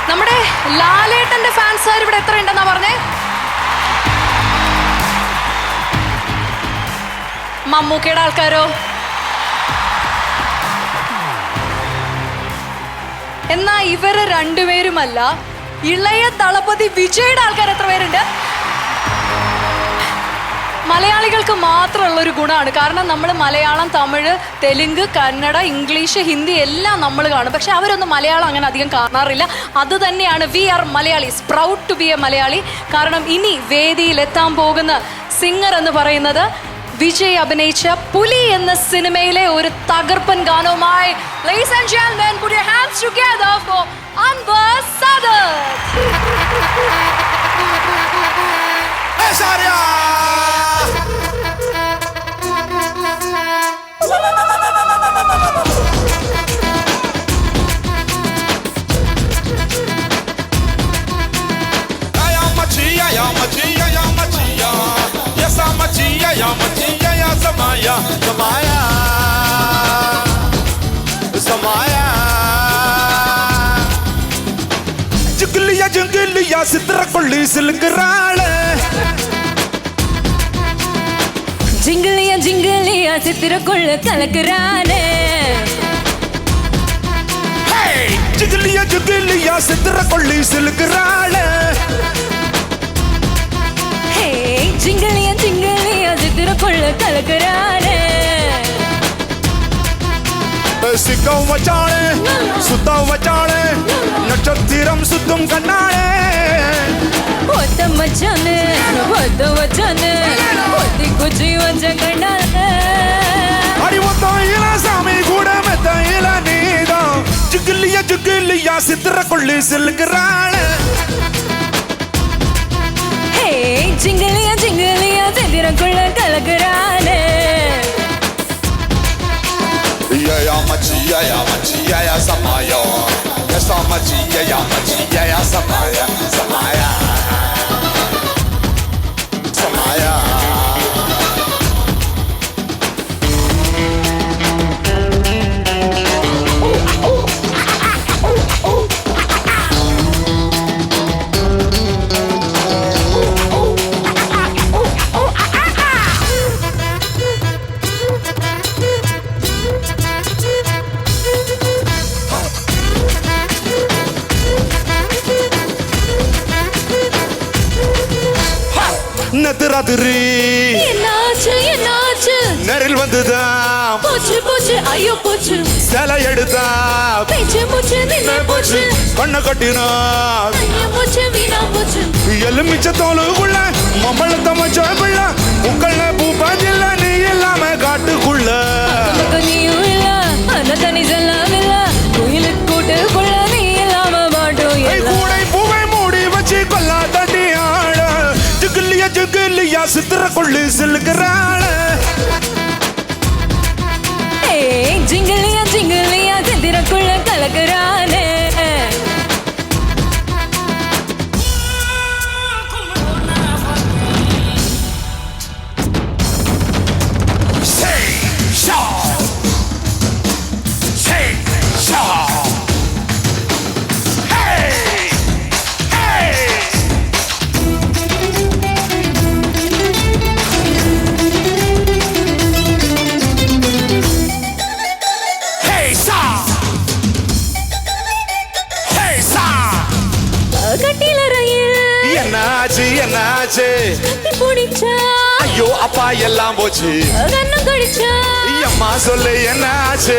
നമ്മുടെ ലാലേട്ടന്റെ ഫാൻസുകാർ ഇവിടെ എത്ര ഉണ്ടെന്നാ പറഞ്ഞേ? മമ്മൂക്കയുടെ ആൾക്കാരോ? എന്നാ ഇവര് രണ്ടുപേരുമല്ല, ഇളയ ദളപതി വിജയുടെ ആൾക്കാർ എത്ര പേരുണ്ട്? മലയാളികൾക്ക് മാത്രമുള്ള ഒരു ഗുണമാണ്. കാരണം നമ്മൾ മലയാളം, തമിഴ്, തെലുങ്ക്, കന്നഡ, ഇംഗ്ലീഷ്, ഹിന്ദി എല്ലാം നമ്മൾ കാണും. പക്ഷെ അവരൊന്നും മലയാളം അങ്ങനെ അധികം കാണാറില്ല. അത് തന്നെയാണ് we are Malayalees, proud to be a Malayali. കാരണം ഇനി വേദിയിൽ എത്താൻ പോകുന്ന സിംഗർ എന്ന് പറയുന്നത് വിജയ് അഭിനയിച്ച പുലി എന്ന സിനിമയിലെ ഒരു തകർപ്പൻ ഗാനവുമായി ladies and gentlemen, put your hands together for Anbar Sadat. ஜிங்கிலியா ஜிங்கிலியா சித்திர கொள்ளி சிலுங்குறாளே, ஜிங்கிலியா ஜிங்கிலியா சித்திர கொள்ளு கலக்குறானே, ஜிங்கிலியா ஜிங்கிலியா சித்திர கொள்ளி சிலுங்குறாளே, ஜிங்கிலியா ஜிங்கிலியா சித்திர கொள்ளு கலக்குறானே. சிக்கம் வச்சாளே சுத்தம் வச்சாளே, நட்சத்திரம் சுத்தும் கண்ணாளே, ஒத்த மச்சானே ஒத்த வச்சானே, ஒத்தி குச்சி வச்ச கண்ணாலே, அடி மொத்தம் இல சாமி கூட மெத்த இல நீதான். ஜிங்கிலியா ஜிங்கிலியா சித்திர கொள்ளி சிலுங்குறாளே, ஜிங்கிலியா ஜிங்கிலியா சித்திர கொள்ளு கலக்குறானே. ya magia ya magia ya samaya, ya samagia ya magia ya samaya, samaya samaya. நெத்திராத்திரி என்னாச்சு என்னாச்சு, நேரில் வந்துதான் போச்சு போச்சு ஐயோ போச்சு, சிலை எடுத்தா பேச்சு மூச்சு நின்னு போச்சு, கண்ண கட்டினா ஐயோ போச்சு வீணா போச்சு, எலுமிச்ச தோலுக்குள்ள மம்பளத்த மச்சோக்குள்ள உங்கள பூ பாஞ்சில்ல நீ இல்லாம காட்டுக்குள்ள. நீயும் இல்ல அந்த தனி செல்லாம் இல்ல, கோயிலுக்கு கூட்டுக்குள்ள நீ இல்லாம பாட்டும் இல்ல. கூடை பூவை மூடி வச்சு கொல்லா தட்டி ஆட, ஜிங்கிலியா ஜிங்கிலியா சித்திர கொள்ளி சிலுங்குறாள, ஜிங்கிலியா ஜிங்கிலியா சித்திர கொள்ளு கலக்குறானே. என்னாச்சு என்னாச்சு, பிடிச்சா ஐயோ அப்பா எல்லாம் போச்சு, கண்ணம் கடிச்சா அம்மா சொல்லு என்னாச்சு,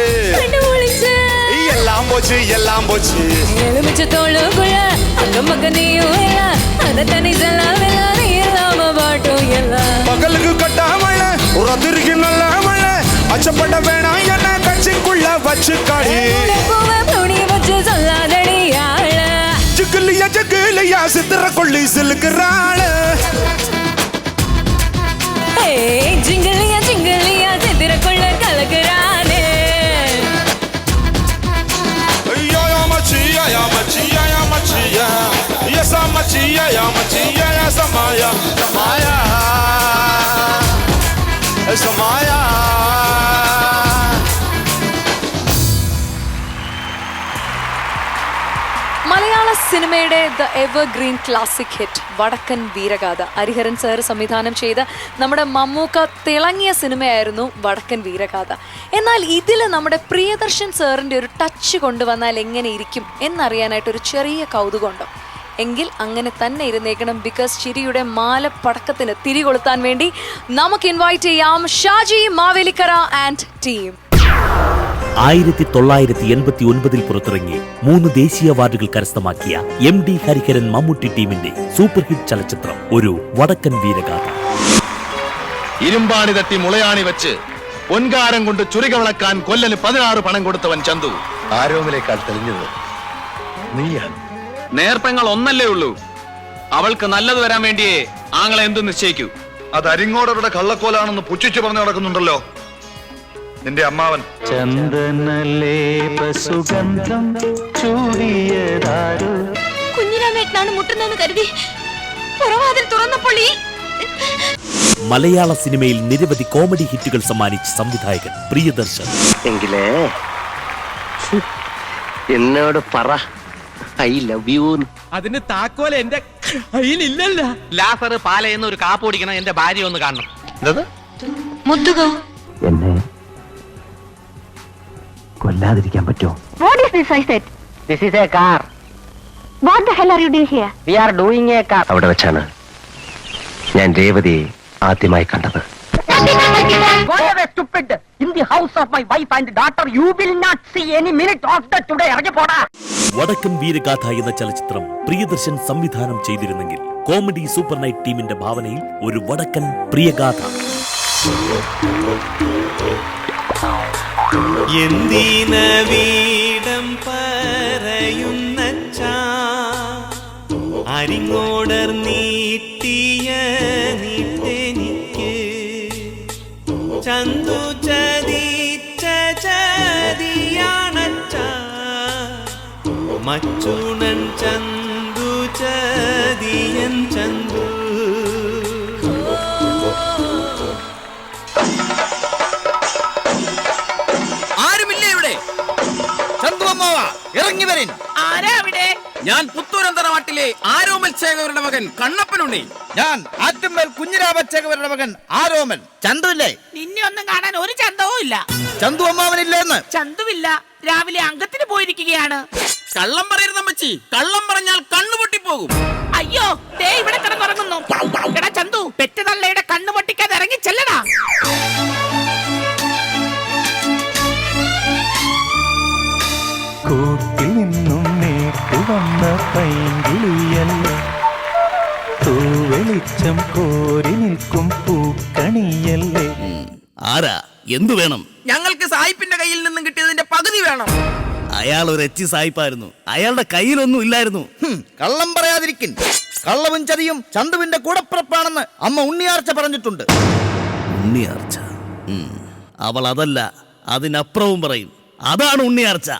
எல்லாம் போச்சு எல்லாம் போச்சு. எலுமிச்ச தோளுக்குள்ள அங்க மக நீயும் இல்ல, அந்த தனி செல்லாம் இல்ல, நீ இல்லாம பாட்டும் இல்ல. பகலுக்கு கட்டாமல உரத்திற்கு நல்ல மழை, அச்சப்பட வேணாம் என்ன கட்சிக்குள்ள வச்சு காடி, துணி வச்சு சொல்லாதடி ஆள, ஜிங்கிலியா ஜிங்கிலியா சித்திர கொள்ளி சிலுங்குறாள, ஜிங்கிலியா ஜிங்கிலியா சித்திர கொள்ளு கலக்குறானே. ஐயோ மச்சியா யா மச்சியா யா மச்சியா, யசா மச்சியா யா மச்சியா யா சமாயா, சமாயா சமாயா. മലയാള സിനിമയുടെ ദ എവർഗ്രീൻ ക്ലാസിക് ഹിറ്റ് വടക്കൻ വീരഗാഥ ഹരിഹരൻ സാർ സംവിധാനം ചെയ്ത നമ്മുടെ മമ്മൂക്ക തിളങ്ങിയ സിനിമയായിരുന്നു വടക്കൻ വീരഗാഥ. എന്നാൽ ഇതിൽ നമ്മുടെ പ്രിയദർശൻ സാറിൻ്റെ ഒരു ടച്ച് കൊണ്ടുവന്നാൽ എങ്ങനെ ഇരിക്കും എന്നറിയാനായിട്ടൊരു ചെറിയ കൗതുകമുണ്ടോ? എങ്കിൽ അങ്ങനെ തന്നെ ഇരുന്നേക്കണം. ബിക്കോസ് ചിരിയുടെ മാലപ്പടക്കത്തിന് തിരികൊളുത്താൻ വേണ്ടി നമുക്ക് ഇൻവൈറ്റ് ചെയ്യാം ഷാജി മാവേലിക്കര ആൻഡ് ടീം. 1989 പുറത്തിറങ്ങി 3 ദേശീയ അവാർഡുകൾ കരസ്ഥമാക്കിയ MD ഹരിഹരൻ മമ്മൂട്ടി ടീമിന്റെ സൂപ്പർ ഹിറ്റ് ചലച്ചിത്രം ഒരു വടക്കൻ വീരഗാഥ. ഇരുമ്പാണി തട്ടി മുളയാണി വെച്ച് പൊൻകാരം കൊണ്ട് ചുരിക വിളക്കാൻ കൊല്ലന് 16 പണം കൊടുത്തവൻ ചന്തു. ആരോമിലേക്കാൾ തെളിഞ്ഞത് നീയാണ്. നേർപ്പെങ്ങൾ ഒന്നല്ലേ ഉള്ളൂ. അവൾക്ക് നല്ലത് വരാൻ വേണ്ടിയേ ആങ്ങളെ എന്തു നിശ്ചയിക്കൂ. അത് അരിങ്ങോടരുടെ കള്ളക്കോലാണെന്ന് പുച്ഛിച്ചു പറഞ്ഞു നടക്കുന്നുണ്ടല്ലോ നിന്റെ അമ്മാവൻ. ചന്ദനലേപസുഗന്ധം ചൂടിയതാരോ കുഞ്ഞിരാമേട്ടനാണ് മുട്ടുന്നെന്ന് കരുതി പുറവാതിൽ തുറന്നപ്പോൾ മലയാള സിനിമയിൽ നിരവധി കോമഡി ഹിറ്റുകൾ സമ്മാനിച്ച സംവിധായകൻ പ്രിയദർശൻ. എങ്കിലേ എന്നോട് പറ ഐ ലവ് യു. അതിന് താക്കോൽ എന്റെ കയ്യിലില്ലല്ല. ലാസർ പാലയെന്ന് ഒരു കാപ്പ് ഓടിക്കണം. എന്റെ ഭാര്യ ഒന്ന് കാണണം. എന്നെ കൊല്ലാതിരിക്കാൻ പറ്റുമോ? What is this I said? This is a car. What the hell are you doing here? We are doing a car. അവിടെ വെച്ചാണ് ഞാൻ രേവതിയെ ആദ്യമായി കണ്ടത്. Stupid! In the house of my wife and daughter, you will not see any minute of that today. ഇറങ്ങി പോടാ. വടക്കൻ വീരഗാഥ എന്ന ചലച്ചിത്രം പ്രിയദർശൻ സംവിധാനം ചെയ്തിരുന്നെങ്കിൽ കോമഡി സൂപ്പർ നൈറ്റ് ടീമിന്റെ ഭാവനയിൽ ഒരു വടക്കൻ പ്രിയഗാഥ. എന്തിന വീടം പറയുന്ന അരിങ്ങോടർ നീട്ടിയ നീട്ടെനിക്ക് ചന്തു ചതിച്ച ചതിയാണച്ച മച്ചുണൻ ചന്തു ചതിയൻ ചന്തു. ആരുമില്ലേ ഇവിടെ? ചന്തു അമ്മാവ ഇറങ്ങി വരൻ. ആരാ അവിടെ? ഞാൻ പുത്തൂരന്തര നാട്ടിലെ ആരോമൽ ചേകവരുടെ മകൻ കണ്ണപ്പനുണ്ണി. ഞാൻ ആറ്റുമ്മൽ കുഞ്ഞിരാമ ചേകവരുടെ മകൻ ആരോമൽ. ചന്തു ഇല്ലേ? നിന്നെ ഒന്നും കാണാൻ ഒരു ചന്തവും ഇല്ല. ചന്തു അമ്മാവനില്ലെന്ന്? ചന്തുവില്ല, രാവിലെ അംഗത്തിന് പോയിരിക്കുകയാണ്. കള്ളം പറയരുതമ്മച്ചി. കള്ളം പറഞ്ഞാൽ കണ്ണുപൊട്ടി പോകും. അയ്യോ, ദേ ഇവിടെ കിടന്നുറങ്ങുന്നു. എടാ ചന്തു, പെറ്റതള്ളയുടെ കണ്ണു പൊട്ടിക്കാതെ ഇറങ്ങി ചെല്ലടാ. കൂട്ടിൽ നിന്നും നേട്ടു വന്ന പൈങ്കിളിയല്ല തൂവെളിച്ചം കോരി നിൽക്കും പൂക്കണിയല്ലേ. ആരാ? എന്തു വേണം? ഞങ്ങൾക്ക് സായിപ്പിന്റെ കയ്യിൽ നിന്നും കിട്ടിയതിന്റെ പകുതി വേണം. അയാൾ ഒരു എച്ചി സായിപ്പായിരുന്നു. അയാളുടെ കയ്യിലൊന്നും ഇല്ലായിരുന്നു. കള്ളം പറയാതിരിക്കും. കള്ളവും ചതിയും ചന്തുവിന്റെ കൂടപ്പിറപ്പാണെന്ന് അമ്മ ഉണ്ണിയാർച്ച പറഞ്ഞിട്ടുണ്ട്. ഉണ്ണിയാർച്ച? അവൾ അതല്ല, അതിനപ്പുറവും പറയും. അതാണ് ഉണ്ണിയാർച്ച.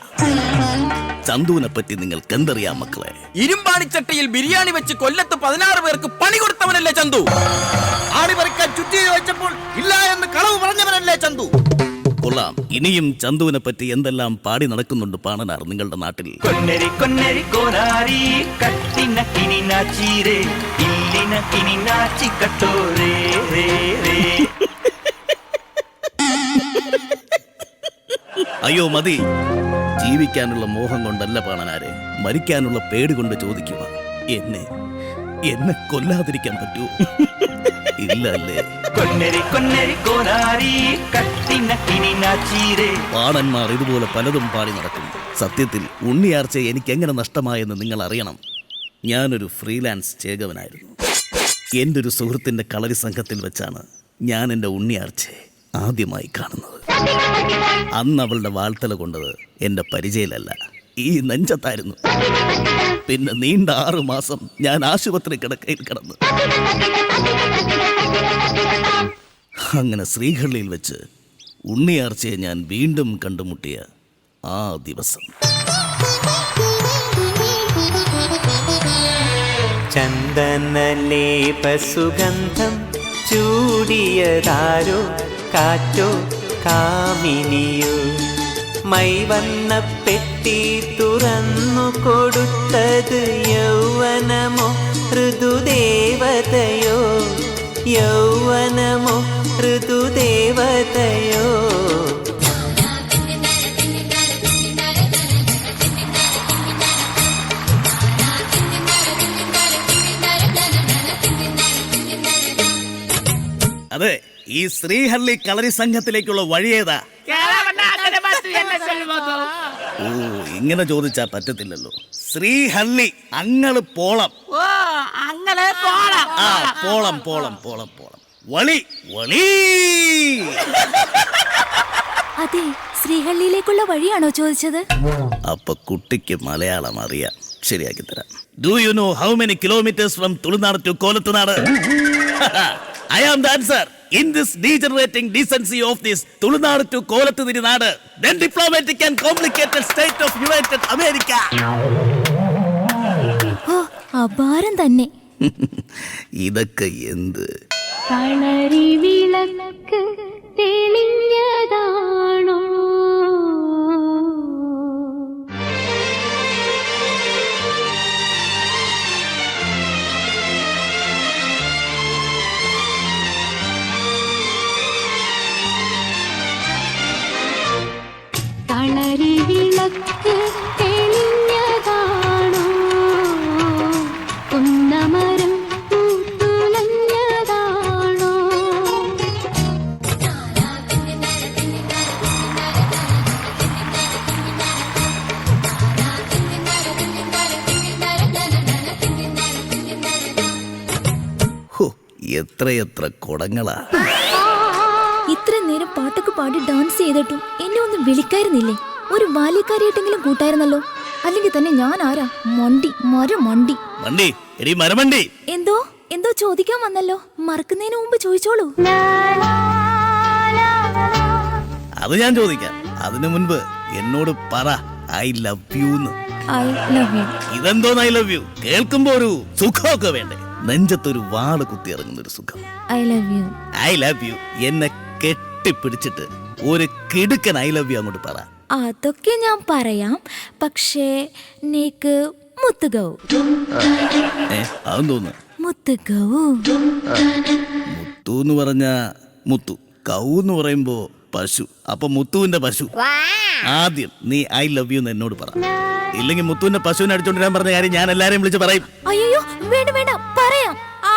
ചന്തുവിനെ പറ്റി നിങ്ങൾക്ക് എന്തറിയാം മക്കളെ? ഇരുമ്പാണിച്ചട്ടിയിൽ ബിരിയാണി വെച്ച് കൊല്ലത്ത് 16 പേർക്ക് പണി കൊടുത്തവനല്ലേ ചന്തു? ആണി പറിക്കാൻ ചുറ്റി വെച്ചപ്പോൾ ഇല്ല എന്ന് കളവ് പറഞ്ഞവനല്ലേ ചന്തു? കൊള്ളാം. ഇനിയും ചന്തുവിനെ പറ്റി എന്തെല്ലാം പാടി നടക്കുന്നുണ്ട് പാണനാർ നിങ്ങളുടെ നാട്ടിൽ. കൊന്നരി കൊന്നരി കോനാരി കട്ടിന കിനി നാച്ചീരേ ഇല്ലിന കിനി നാച്ചി കട്ടോരേ രേ രേ. അയ്യോ മതി. ജീവിക്കാനുള്ള മോഹം കൊണ്ടല്ല പാണനാരെ, മരിക്കാനുള്ള പേടി കൊണ്ട് ചോദിക്കുക. എന്നെ കൊല്ലാതിരിക്കാൻ പറ്റൂ? ഇല്ല അല്ലേ? കൊന്നരി കൊന്നരി കോനാരി കട്ടിന കിനി നാച്ചീരേ. പാണന്മാർ ഇതുപോലെ പലതും പാടി നടക്കും. സത്യത്തിൽ ഉണ്ണിയാർച്ച എനിക്ക് എങ്ങനെ നഷ്ടമായെന്ന് നിങ്ങൾ അറിയണം. ഞാനൊരു ഫ്രീലാൻസ് ചേകവനായിരുന്നു. എൻ്റെ ഒരു സുഹൃത്തിൻ്റെ കളരി സംഘത്തിൽ വെച്ചാണ് ഞാൻ എൻ്റെ ഉണ്ണിയാർച്ചയെ ആദ്യമായി കാണുന്നത്. അന്ന് അവളുടെ വാഴ്ത്തല കൊണ്ടത് എൻ്റെ പരിചയലല്ല, ഈ നെഞ്ചത്തായിരുന്നു. പിന്നെ നീണ്ട 6 മാസം ഞാൻ ആശുപത്രി കിടക്കയിൽ കിടന്നു. അങ്ങനെ ശ്രീഹള്ളിയിൽ വെച്ച് ഉണ്ണിയാർച്ചയെ ഞാൻ വീണ്ടും കണ്ടുമുട്ടിയ ആ ദിവസം. ചന്ദനലേപസുഗന്ധം ചൂടിയതാരോ കാറ്റോ കാമിനിയോ മൈവന്ന പെട്ടി തുറന്നു കൊടുത്തു പൂത്തത് യൗവനമോ ഋതുദേവതയോ യൗവനമോ ഋതുദേവതയോ അതെ, ഈ ശ്രീഹള്ളി കളരി സംഘത്തിലേക്കുള്ള വഴിയേതാ? ഓ, ഇങ്ങനെ ചോദിച്ചാ പറ്റത്തില്ലല്ലോ. ശ്രീഹള്ളി അങ്ങള് പോളം. ആ, പോളം പോളം പോളം പോളം വളി വളി. അതെ, ശ്രീഹള്ളിയിലേക്കുള്ള വഴിയാണോ ചോദിച്ചത്? അപ്പൊ കുട്ടിക്ക് മലയാളം അറിയാം, ശരിയാക്കി തരാം. Do you know how many kilometres from Tulunadu to Kolathunadu? I am the answer. In this degenerating decency of this Tulunad to Kolathu Thirunadu, then diplomatic and complicated state of United America. ഓ, അപാരം തന്നെ. ഇതൊക്കെ എന്ത്? കളരി വിളക്ക് തെളിഞ്ഞതാണോ? കളരി വിളക്ക് തെളിഞ്ഞതാണോ? കുന്നമരം പൂത്തുലഞ്ഞതാണോ? ഹോ, എത്രയെത്ര കുടങ്ങളാ. ഇത്ര നേരം പാട്ടൊക്കെ പാടി ഡാൻസ് ചെയ്തിട്ടും എന്നെ ഒന്നും വിളിക്കായിരുന്നില്ലേ? ഒരു ബാല്യക്കാരിയായിട്ടെങ്കിലും കൂട്ടായിരുന്നല്ലോ. അല്ലെങ്കിൽ തന്നെ ഞാൻ ആരാ? മണ്ടി, മരമണ്ടി. മണ്ടി, എടി മരമണ്ടി. എന്തോ എന്തോ ചോദിക്കാൻ വന്നല്ലോ. മറക്കുന്നതിന് മുമ്പ് ചോദിച്ചോളൂ. അത് ഞാൻ ചോദിക്കാം. അതിനു മുൻപ് എന്നോട് പറ I love you. I love you. ഇതെന്തോന്ന് ഐ ലവ് യു? കേൾക്കുമ്പോ ഒരു സുഖമൊക്കെ വേണ്ടേ? നെഞ്ചത്തൊരു വാള് കുത്തിയിറങ്ങുന്ന ഒരു സുഖം. I love you. I love you. എന്നെ കെട്ടിപ്പിടിച്ചിട്ട് ഒരു കിടുക്കൻ ഐ ലവ് യു അങ്ങോട്ട് പറ. അതൊക്കെ ഞാൻ പറയാം, പക്ഷേ നീക്ക് മുത്തുകൗ. അതെന്തോന്ന്? മുത്തുകൗ. മുത്തു എന്ന് പറഞ്ഞ മുത്തു, കൗ എന്ന് പറയുമ്പോ പശു. അപ്പൊ മുത്തുവിന്റെ പശു. ആദ്യം നീ ഐ ലവ് യു എന്ന് എന്നോട് പറ. ഇല്ലെങ്കിൽ മുത്തുവിന്റെ പശുവിനെ അടിച്ചോണ്ടിരാൻ പറഞ്ഞ കാര്യം ഞാൻ എല്ലാരെയും വിളിച്ച് പറയും. അയ്യോ, വേണ്ട വേണ്ട, പറയാം. I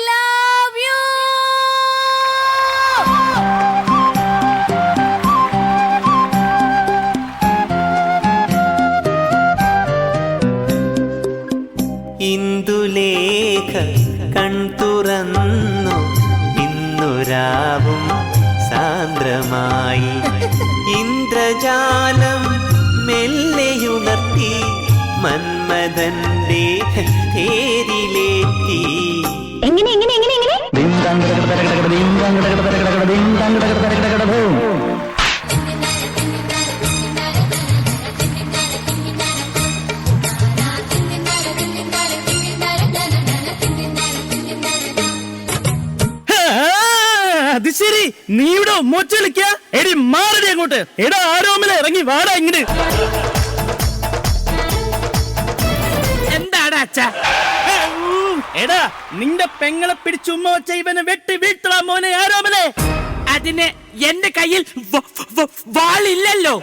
love you. ഇന്ദുലേഖ കൺതുറന്നു ഇന്നുരാവും സാന്ദ്രമായി ഇന്ദ്രജാലം മെല്ലെയുണർത്തി മന്മഥന്റെ തേരിലേറ്റി. എങ്ങനെ എങ്ങനെ എങ്ങനെ എങ്ങനെ അത് ശരി, നീ ഇവിടെ മൊച്ചളിക്ക. എടി മാറടി അങ്ങോട്ട്. എടാ ആരോമല ഇറങ്ങി വാടാ ഇങ്ങട്. എന്താണ് അച്ഛ? എടാ, നിന്റെ പെങ്ങളെ പിടിച്ചുമ്മ വെച്ച ഇവനെ വെട്ടി വീഴ്ത്തടാ മോനെ ആരോമലേ. അതിന് എന്റെ കയ്യിൽ വാളില്ലല്ലോ.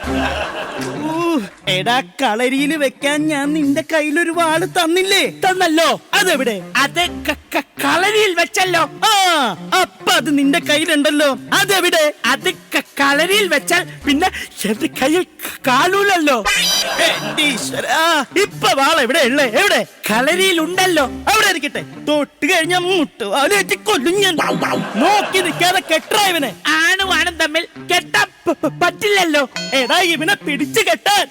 എടാ, കളരിയിൽ വെക്കാൻ ഞാൻ നിന്റെ കയ്യിലൊരു വാള് തന്നില്ലേ? തന്നല്ലോ. അതെവിടെ? അത് കളരിയിൽ വെച്ചല്ലോ. ആ, അപ്പൊ അത് നിന്റെ കയ്യിലുണ്ടല്ലോ. അതെവിടെ? അത് കളരിയിൽ വെച്ചാൽ പിന്നെ എന്റെ കയ്യിൽ കാണൂലല്ലോ. ഇപ്പൊ വാള എവിടെ ഉള്ളേ? എവിടെ? കളരിയിൽ ഉണ്ടല്ലോ. അവിടെ ഇരിക്കട്ടെ. തൊട്ട് കഴിഞ്ഞ മുട്ട് വാലേറ്റി കൊല്ലും ഞാൻ. നോക്കി നിൽക്കാതെ കെട്ടാ ഇവനെ. ആണും തമ്മിൽ കെട്ടാൻ പറ്റില്ലല്ലോ. എടാ, ഇവനെ പിടിച്ചു കെട്ടാൻ.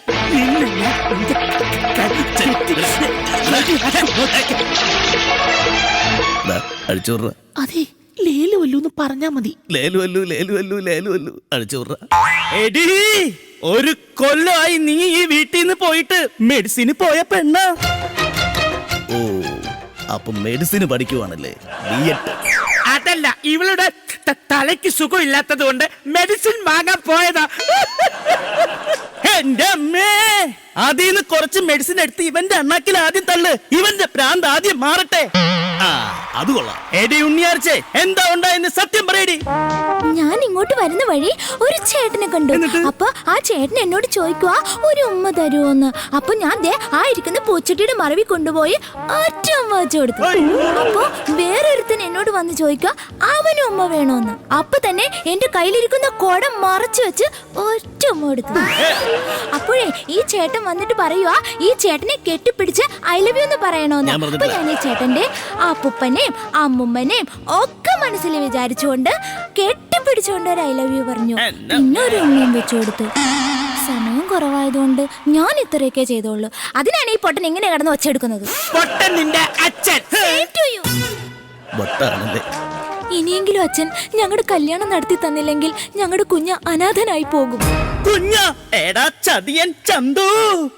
അടിച്ചോറ. അതെ, ലേലുവല്ലൂന്ന് പറഞ്ഞാ മതി. ലേലുവല്ലു ലേലുവല്ലു ലേലുവല്ലു അടിച്ചോറ. എടി, ഒരു കൊല്ലമായി നീ ഈ വീട്ടിൽ നിന്ന് പോയിട്ട് മെഡിസിന് പോയ പെണ്ണ. ഓ, അപ്പൊ മെഡിസിന് പഠിക്കുവാണല്ലേ? B.Ed. അതല്ല, ഇവളുടെ തലയ്ക്ക് സുഖമില്ലാത്തത് കൊണ്ട് മെഡിസിൻ വാങ്ങാൻ പോയതാ. എന്റെ അമ്മേ, അതിന്ന് കുറച്ച് മെഡിസിൻ എടുത്ത് ഇവന്റെ അണ്ണാക്കിൽ ആദ്യം തള്ളു. ഇവന്റെ പ്രാന്ത് ആദ്യം മാറട്ടെ. ആ, അത് കൊള്ളാം. എടി ഉണ്ണിയാർച്ചേ, എന്താ ഉണ്ടായെന്ന് സത്യം പറയടി. ഞാൻ ഇങ്ങോട്ട് വരുന്ന വഴി ഒരു ചേട്ടനെ കണ്ടു. അപ്പൊ ആ ചേട്ടൻ എന്നോട് ചോദിക്കുക ഒരു ഉമ്മ തരുമോന്ന്. അപ്പൊ ഞാൻ ദേ ആ ഇരിക്കുന്ന പൂച്ചട്ടിയുടെ മറവി കൊണ്ടുപോയി ഒറ്റ ഉമ്മ വെച്ചു കൊടുത്തു. അപ്പൊ വേറൊരുത്തൻ എന്നോട് വന്ന് ചോദിക്കുക അവന് ഉമ്മ വേണോന്ന്. അപ്പൊ തന്നെ എന്റെ കയ്യിലിരിക്കുന്ന കുടം മറച്ചു വെച്ച് ഒറ്റ ഉമ്മ കൊടുത്തു. അപ്പോഴേ ഈ ചേട്ടൻ വന്നിട്ട് പറയുക ഈ ചേട്ടനെ കെട്ടിപ്പിടിച്ച് ഐ ലവ് യു എന്ന് പറയണോന്ന്. അപ്പൊ ഞാൻ ഈ ചേട്ടന്റെ അപ്പൂപ്പനെയും അമ്മുമ്മനെയും ഒക്കെ മനസ്സിൽ വിചാരിച്ചുകൊണ്ട് കെട്ടിപ്പിടിച്ചുകൊണ്ട് ഒരു ഐ ലവ് യു പറഞ്ഞു. പിന്നെ ഒരു ഉമ്മയും വെച്ചു കൊടുത്തു. സമയം കുറവായതുകൊണ്ട് ഞാൻ ഇത്രയൊക്കെ ചെയ്തോളൂ. അതിനാണ് ഈ പൊട്ടൻ ഇങ്ങനെ കിടന്ന് ഒച്ചെടുക്കുന്നത്. പൊട്ടൻ നിന്റെ അച്ഛൻ. ഇനിയെങ്കിലും അച്ഛൻ ഞങ്ങളുടെ കല്യാണം നടത്തി തന്നില്ലെങ്കിൽ ഞങ്ങളുടെ കുഞ്ഞ് അനാഥനായി പോകും. കുഞ്ഞ എടാ ചതിയൻ ചന്തു,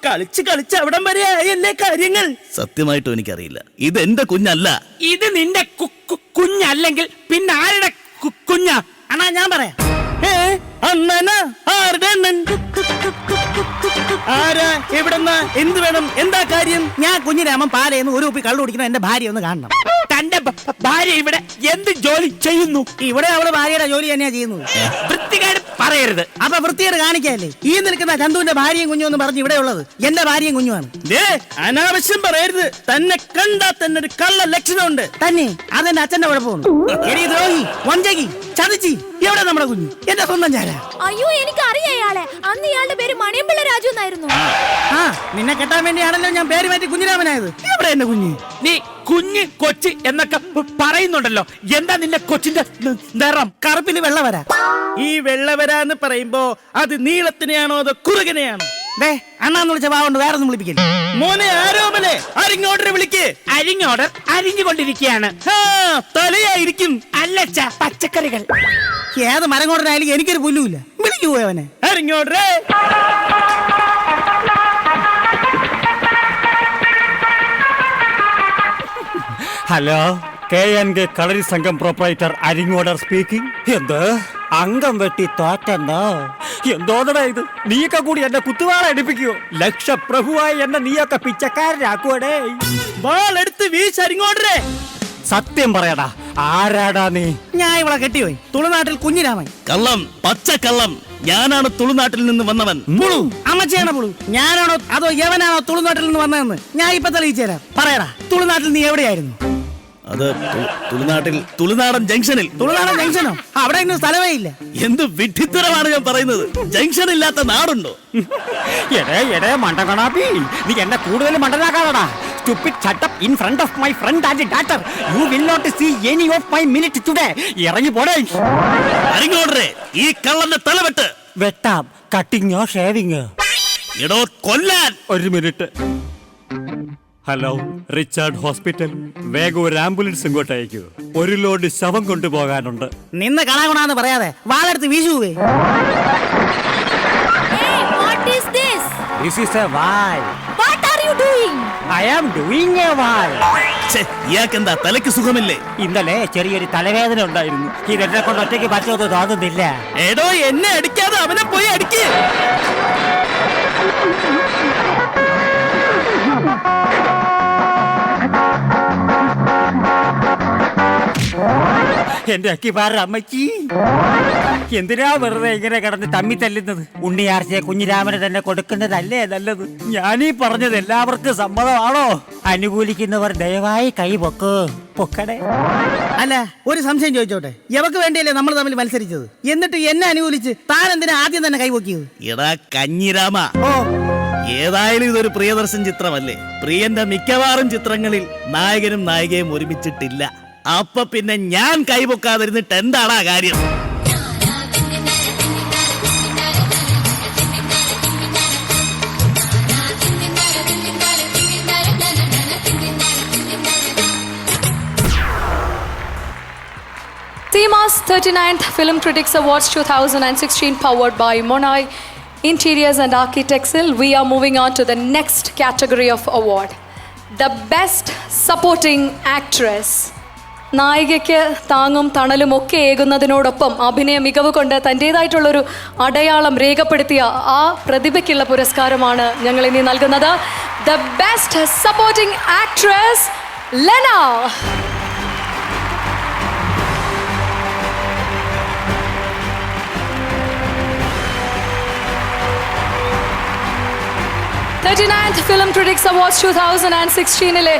കളിച്ച് കളിച്ച് അവിടം വരെ ആയല്ലേ കാര്യങ്ങൾ. സത്യമായിട്ടും എനിക്കറിയില്ല, ഇത് എന്റെ കുഞ്ഞല്ല. ഇത് നിന്റെ കുഞ്ഞല്ലെങ്കിൽ പിന്നെ ആരുടെ കുഞ്ഞാ? അണ്ണാ ഞാൻ പറയാം. അണ്ണനാ? ആരുടെ അണ്ണൻ? ആരാ? എവിടെന്നാ? എന്ത് വേണം? എന്താ കാര്യം? ഞാൻ കുഞ്ഞിരാമൻ പാലയെന്ന് ഒരു കുപ്പി കള്ളു കുടിക്കണം. എന്റെ ഭാര്യ ഒന്ന് കാണണം. തന്റെ ഭാര്യ ഇവിടെ എന്ത് ജോലി ചെയ്യുന്നു? ഇവിടെ അവള് ഭാര്യയുടെ ജോലി തന്നെയാ ചെയ്യുന്നത്. വൃത്തികേട് പറയരുത്. അപ്പൊ വൃത്തികേട് കാണിക്കല്ലേ? ഈ നിൽക്കുന്ന ചന്തുവിന്റെ ഭാര്യയും കുഞ്ഞും എന്ന് പറഞ്ഞ് ഇവിടെ ഉള്ളത് എന്റെ ഭാര്യയും കുഞ്ഞുമാണ്. അനാവശ്യം പറയരുത്. തന്നെ കണ്ടാ തന്നെ ഒരു കള്ള ലക്ഷണമുണ്ട്. തന്നെ അതെന്റെ അച്ഛന്റെ കുഴപ്പമുണ്ട്. എടി ദ്രോഹി, വഞ്ചകി, ചതിച്ചി, എവിടെ നമ്മുടെ കുഞ്ഞ്? എന്റെ സ്വന്തം ചാല. അയ്യോ എനിക്ക് അറിയാം ഇയാളെ. അന്ന് ഇയാളുടെ പേര് മണിയമ്പിള്ള രാജു എന്നായിരുന്നു. ആ നിന്നെ കെട്ടാൻ വേണ്ടിയാണല്ലോ ഞാൻ പേര് മാറ്റി കുഞ്ഞിരാമനായത്. എവിടെ എന്റെ കുഞ്ഞ്? നീ കുഞ്ഞ് കൊച്ച് എന്നൊക്കെ പറയുന്നുണ്ടല്ലോ. എന്താ നിന്റെ കൊച്ചിന്റെ നിറം? കറുപ്പിൽ വെള്ള വരാ. ഈ വെള്ളവരാന്ന് പറയുമ്പോ അത് നീളത്തിനെയാണോ അതോ കുറുകനെയാണോ? അണ്ണാന്ന് വിളിച്ച പാവുണ്ട്, വേറെ ഒന്നും വിളിപ്പിക്കില്ല. മോനെ ആരോമലെ അരിങ്ങോട്ടർ വിളിക്ക്. അരിങ്ങോടർ അരിഞ്ഞുകൊണ്ടിരിക്കുകയാണ്. തലയായിരിക്കും. അല്ലച്ച പച്ചക്കറികൾ. ഏത് മരം കൊണ്ടനായാലും എനിക്കൊരു പുല്ലുമില്ല. വിളിക്കു പോയവനെ അരിങ്ങോട്ടറേ. ഹലോ, KNK കളരി സംഘം പ്രൊപ്പറേറ്റർ അരിങ്ങോടർ സ്പീക്കിംഗ്. എന്ത് അംഗം വെട്ടി തോറ്റണ്ടോ? എന്തോന്നടാ ഇത്? നീയൊക്കെ കൂടി എന്നെ കുത്തുവാള എടുപ്പിക്കോ? ലക്ഷപ്രഭുവായി എന്നെ നീയൊക്കെ പിച്ചക്കാരനാക്കുവടേ. വാളെടുത്ത് വീശരിങ്ങോട്ടറേ. സത്യം പറയടാ, ആരാടാ നീ? ഞാൻ ഇവിടെ കെട്ടിപ്പോയി. തുളുനാട്ടിൽ കുഞ്ഞിരാമൻ. കള്ളം, പച്ചക്കള്ളം. ഞാനാണ് തുളുനാട്ടിൽ നിന്ന് വന്നവൻ. പുളു അമ്മച്ചിയാണോ പുളു? ഞാനാണോ അതോ യവനാണോ തുളുനാട്ടിൽ നിന്ന് വന്നതെന്ന് ഞാൻ ഇപ്പൊ തെളിയിച്ചു തരാം. പറയടാ, തുളുനാട്ടിൽ നീ എവിടെയായിരുന്നു? അത് തുളുനാട്ടിൽ തുളുനാടൻ ജംഗ്ഷനിൽ. തുളുനാടൻ ജംഗ്ഷനോ? അവിടെ ഇന്ന് സ്ഥലമേ ഇല്ല. എന്ത് വിഡ്ഢിത്തരമാണ് ഞാൻ പറയുന്നത്? ജംഗ്ഷൻ ഇല്ലാത്ത നാടുണ്ടോ? എടേ മണ്ടകണാപ്പി, നീ എന്നെ കൂടുതൽ മണ്ടനാക്കാടാ. Stupid, shut up in front of my friend and daughter. You will not see any of my minute today. ഇറങ്ങി പോടേ. അരിങ്ങോട്ടറേ, ഈ കള്ളന്റെ തലവെട്ട്. വെട്ടാം. കട്ടിങ്ങോ ഷേവിങ്ങോ? എടോ കൊല്ലാൻ. ഒരു മിനിറ്റ്. Hello, Richard hospital. വേഗം ഒരു ആംബുലൻസ് ഇങ്ങോട്ട് അയക്കൂ. ഒരു ലോഡ് ശവം കൊണ്ടുപോകാനുണ്ട്. നിന്ന് കാണാൻ പറയാതെ വാളെടുത്ത് വീശു. This is a why. What are you doing? I am doing a why. ഇയാൾക്കെന്താ തലയ്ക്ക് സുഖമില്ലേ? ഇന്നലെ ചെറിയൊരു തലവേദന ഉണ്ടായിരുന്നു. ഇതെന്നെ കൊണ്ട് ഒറ്റയ്ക്ക് പറ്റുമെന്ന് തോന്നുന്നില്ല. എടോ, എന്നെ അടിക്കാതെ അവനെ പോയി അടിക്ക്. എന്റെ അക്കിപ്പാറ അമ്മച്ചി, എന്തിനാ വെറുതെ ഇങ്ങനെ കിടന്ന് തമ്മി തല്ലുന്നത്? ഉണ്ണിയാർച്ചയെ കുഞ്ഞിരാമന് തന്നെ കൊടുക്കുന്നതല്ലേ നല്ലത്? ഞാനീ പറഞ്ഞത് എല്ലാവർക്കും സമ്മതമാണോ? അനുകൂലിക്കുന്നവർ ദയവായി കൈ പൊക്കടേ. അല്ല, ഒരു സംശയം ചോദിച്ചോട്ടെ. എവക്ക് വേണ്ടിയല്ലേ നമ്മൾ തമ്മിൽ മത്സരിച്ചത്? എന്നിട്ട് എന്നെ അനുകൂലിച്ച് താൻ എന്തിനാ ആദ്യം തന്നെ കൈവക്കിയത്? എടാ കഞ്ഞിരാമ, ഏതായാലും ഇതൊരു പ്രിയദർശൻ ചിത്രമല്ലേ? പ്രിയന്റെ മിക്കവാറും ചിത്രങ്ങളിൽ നായകനും നായികയും ഒരുമിച്ചിട്ടില്ല. അപ്പൊ പിന്നെ ഞാൻ കൈപൊക്കാതിരുന്നിട്ട് എന്താണാ കാര്യം? Seema's 39th Film Critics Awards 2016 powered by Monai Interiors and Architects. We are moving on to the next category of award, the Best Supporting Actress. നായികയ്ക്ക് താങ്ങും തണലും ഒക്കെ ഏകുന്നതിനോടൊപ്പം അഭിനയ മികവ് കൊണ്ട് തൻ്റേതായിട്ടുള്ളൊരു അടയാളം രേഖപ്പെടുത്തിയ ആ പ്രതിഭയ്ക്കുള്ള പുരസ്കാരമാണ് ഞങ്ങൾ ഇനി നൽകുന്നത്. The best supporting actress Lena. Film critics awards 2016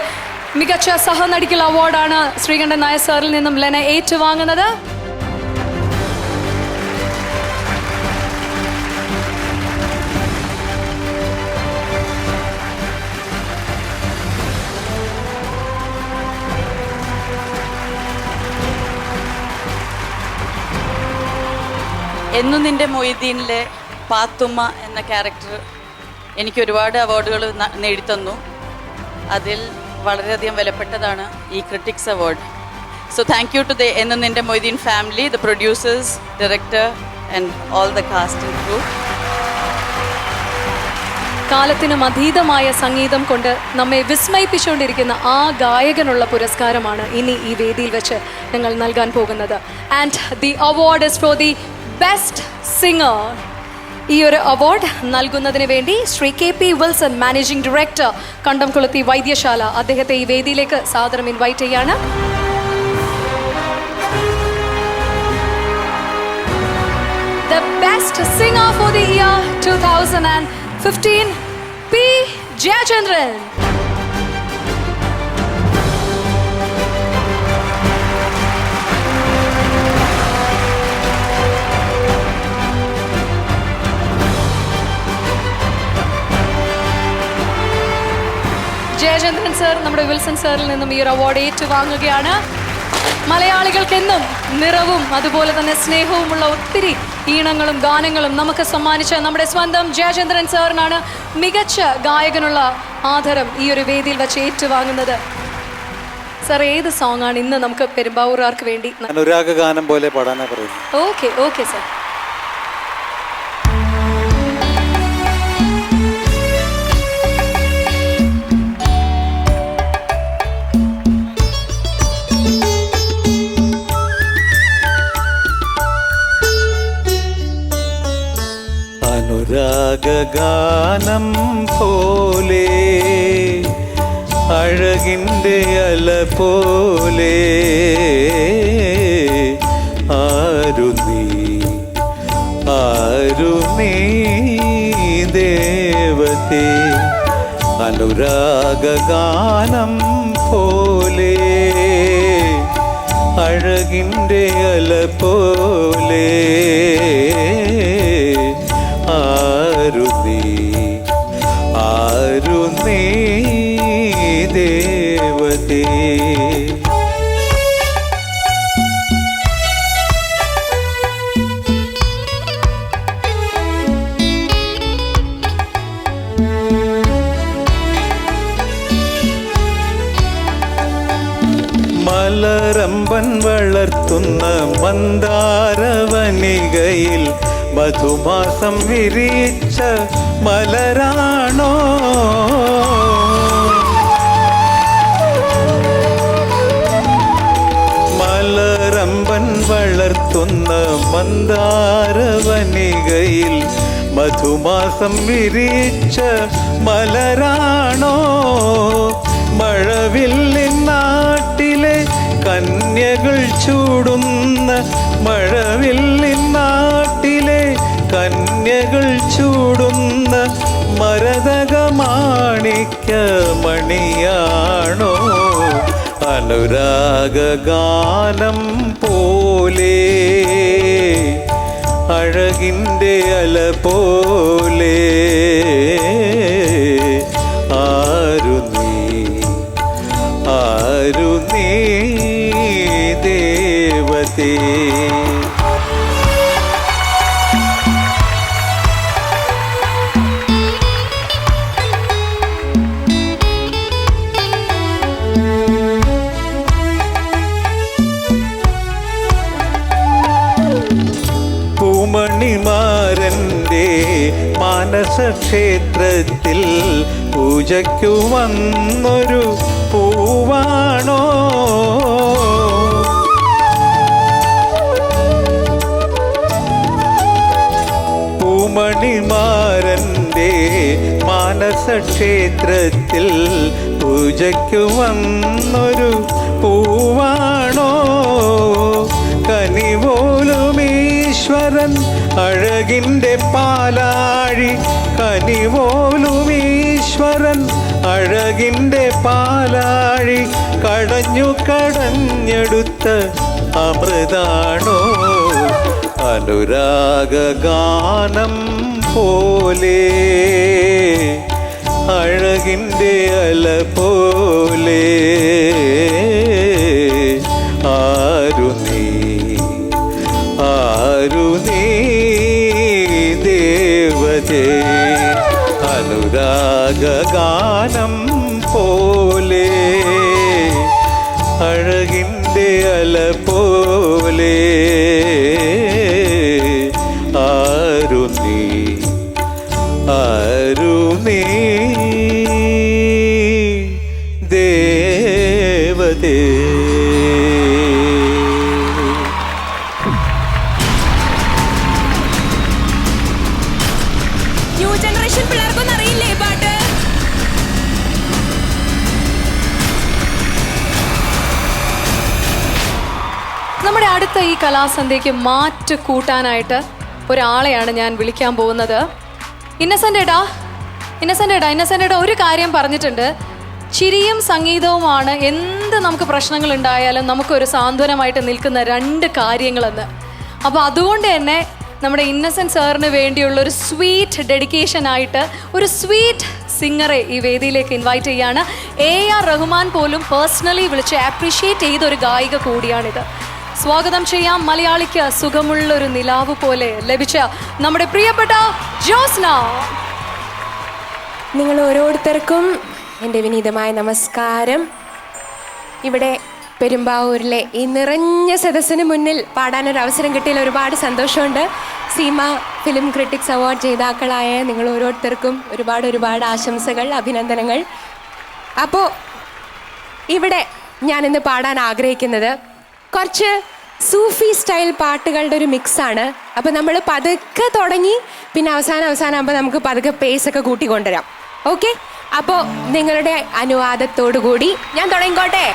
മികച്ച സഹനടിക്കുള്ള അവാർഡാണ് ശ്രീകണ്ഠൻ നായർ സാറിൽ നിന്നും ലെന ഏറ്റുവാങ്ങുന്നത്. എന്നും നിന്റെ മൊയ്തീനിലെ പാത്തുമ്മ എന്ന ക്യാരക്ടർ എനിക്ക് ഒരുപാട് അവാർഡുകൾ നേടിത്തന്നു. അതിൽ വളരെയധികം വിലപ്പെട്ടതാണ് ഈ critics award. So thank you to the Ennu Ninte Moideen family, the producers, director and all the cast and crew. കാലത്തിനും അതീതമായ സംഗീതം കൊണ്ട് നമ്മെ വിസ്മയിപ്പിച്ചുകൊണ്ടിരിക്കുന്ന ആ ഗായകനുള്ള പുരസ്കാരമാണ് ഇനി ഈ വേദിയിൽ വെച്ച് ഞങ്ങൾ നൽകാൻ പോകുന്നത്. And the award is for the best singer. ഈ ഒരു അവാർഡ് നൽകുന്നതിന് വേണ്ടി Shri KP Wilson, managing director, കണ്ടംകുളത്തി വൈദ്യശാല, അദ്ദേഹത്തെ ഈ വേദിയിലേക്ക് സാദരം ഇൻവൈറ്റ് ചെയ്യാണ്. The best singer for the year 2015, P. Jayachandran. Jayachandran sir നമ്മുടെ വിൽസൺ സാറിൽ നിന്നും ഈ ഒരു അവാർഡ് ഏറ്റുവാങ്ങുകയാണ്. മലയാളികൾക്കെന്നും നിറവും അതുപോലെ തന്നെ സ്നേഹവുമുള്ള ഒത്തിരി ഈണങ്ങളും ഗാനങ്ങളും നമുക്ക് സമ്മാനിച്ച നമ്മുടെ സ്വന്തം ജയചന്ദ്രൻ സാറിനാണ് മികച്ച ഗായകനുള്ള ആദരം ഈ ഒരു വേദിയിൽ വെച്ച് ഏറ്റുവാങ്ങുന്നത്. സർ, ഏത് സോങ് ആണ് ഇന്ന് നമുക്ക് പെരുമ്പാവൂർക്കാർക്ക് വേണ്ടി? അനുരാഗ ഗാനം പോലെ പാടാനാ പറയുന്നത്. Okay sir. അനുരാഗാനം പോലെ അഴകിൻ്റെ അല പോലെ ആരു നീ ദേവതേ. അനുരാഗാനം പോലെ അഴകിൻ്റെ അല പോലെ ആരു നീ ദേവതേ. മലരമ്പൻ വളർത്തുന്ന മന്ദാരവനികയിൽ മധുമാസം വിരിച്ച മലരാണോ? മലരമ്പൻ വളർത്തുന്ന മന്ദാരവനികയിൽ മധുമാസം വിരിച്ച മലരാണോ? മഴവില്ലിൻ നാട്ടിലെ കന്യകൾ ചൂടുന്ന മഴവില്ലിൻ നാട്ടിലെ കന്യകൾ ചൂടുന്ന മരതക മാണിക്യ മണിയാണോ? അനുരാഗാനം പോലെ അഴകിൻ്റെ അല പോലെ ആരു നീ ദേവതേ. പൂമണിമാരൻ്റെ മാനസക്ഷേത്രത്തിൽ പൂജയ്ക്കു വന്നൊരു പൂവാണോ? മാനസക്ഷേത്രത്തിൽ പൂജയ്ക്കു വന്നൊരു പൂവാണോ കനിപോലും ഈശ്വരൻ അഴകിൻ്റെ പാലാഴി കനിപോലും ഈശ്വരൻ അഴകിൻ്റെ പാലാഴി കടഞ്ഞെടുത്ത അമൃതാണോ അനുരാഗാനം പോലെ അഴകിൻ്റെ അല പോലെ ആരു നീ ദേവതേ അനുരാഗാനം പോലെ അഴകിൻ്റെ അല പോലെ ആരു നീ ദേവതേ. ന്യൂ ജനറേഷൻ പിള്ളേർക്കൊന്നും അറിയില്ലേ പാട്ട്? നമ്മുടെ അടുത്ത ഈ കലാസന്ധ്യയ്ക്ക് മാറ്റ് കൂട്ടാനായിട്ട് ഒരാളെയാണ് ഞാൻ വിളിക്കാൻ പോകുന്നത്. ഇന്നസെന്റ് ഏട്ടാ ഒരു കാര്യം പറഞ്ഞിട്ടുണ്ട്. ചിരിയും സംഗീതവുമാണ് എന്ത് നമുക്ക് പ്രശ്നങ്ങൾ ഉണ്ടായാലും നമുക്കൊരു സാന്ത്വനമായിട്ട് നിൽക്കുന്ന രണ്ട് കാര്യങ്ങളെന്ന്. അപ്പോൾ അതുകൊണ്ട് തന്നെ നമ്മുടെ ഇന്നസെന്റ് സാറിന് വേണ്ടിയുള്ള ഒരു സ്വീറ്റ് ഡെഡിക്കേഷൻ ആയിട്ട് ഒരു സ്വീറ്റ് സിംഗറെ ഈ വേദിയിലേക്ക് ഇൻവൈറ്റ് ചെയ്യാണ്. AR റഹ്മാൻ പോലും പേഴ്സണലി വിളിച്ച് അപ്രീഷിയേറ്റ് ചെയ്ത ഒരു ഗായിക കൂടിയാണിത്. സ്വാഗതം ചെയ്യാം മലയാളിക്ക് സുഖമുള്ളൊരു നിലാവ് പോലെ ലഭിച്ച നമ്മുടെ പ്രിയപ്പെട്ട ജോസ്ന. നിങ്ങൾ ഓരോരുത്തർക്കും എൻ്റെ വിനീതമായ നമസ്കാരം. ഇവിടെ പെരുമ്പാവൂരിലെ ഈ നിറഞ്ഞ സദസ്സിന് മുന്നിൽ പാടാനൊരു അവസരം കിട്ടിയതിൽ ഒരുപാട് സന്തോഷമുണ്ട്. സീമ ഫിലിം ക്രിട്ടിക്സ് അവാർഡ് ജേതാക്കളായ നിങ്ങൾ ഓരോരുത്തർക്കും ഒരുപാട് ആശംസകൾ, അഭിനന്ദനങ്ങൾ. അപ്പോൾ ഇവിടെ ഞാനിന്ന് പാടാൻ ആഗ്രഹിക്കുന്നത് കുറച്ച് സൂഫി സ്റ്റൈൽ പാട്ടുകളുടെ ഒരു മിക്സാണ്. അപ്പോൾ നമ്മൾ പതുക്കെ തുടങ്ങി പിന്നെ അവസാനം ആകുമ്പോൾ നമുക്ക് പതുക്കെ പേസൊക്കെ കൂട്ടിക്കൊണ്ടുവരാം. ഓക്കെ, അപ്പോൾ നിങ്ങളുടെ അനുവാദത്തോടു കൂടി ഞാൻ തുടങ്ങിക്കോട്ടെ.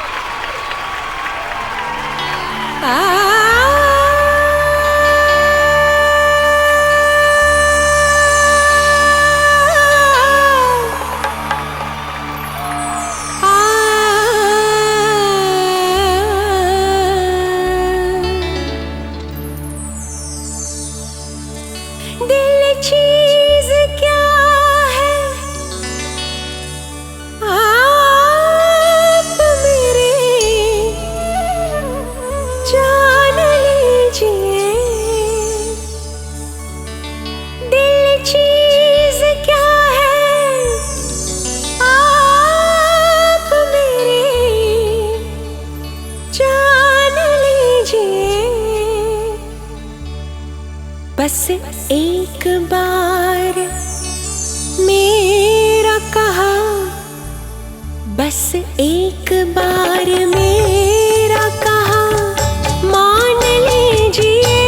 बस एक बार मेरा कहा, बस एक बार मेरा कहा मान लीजिए,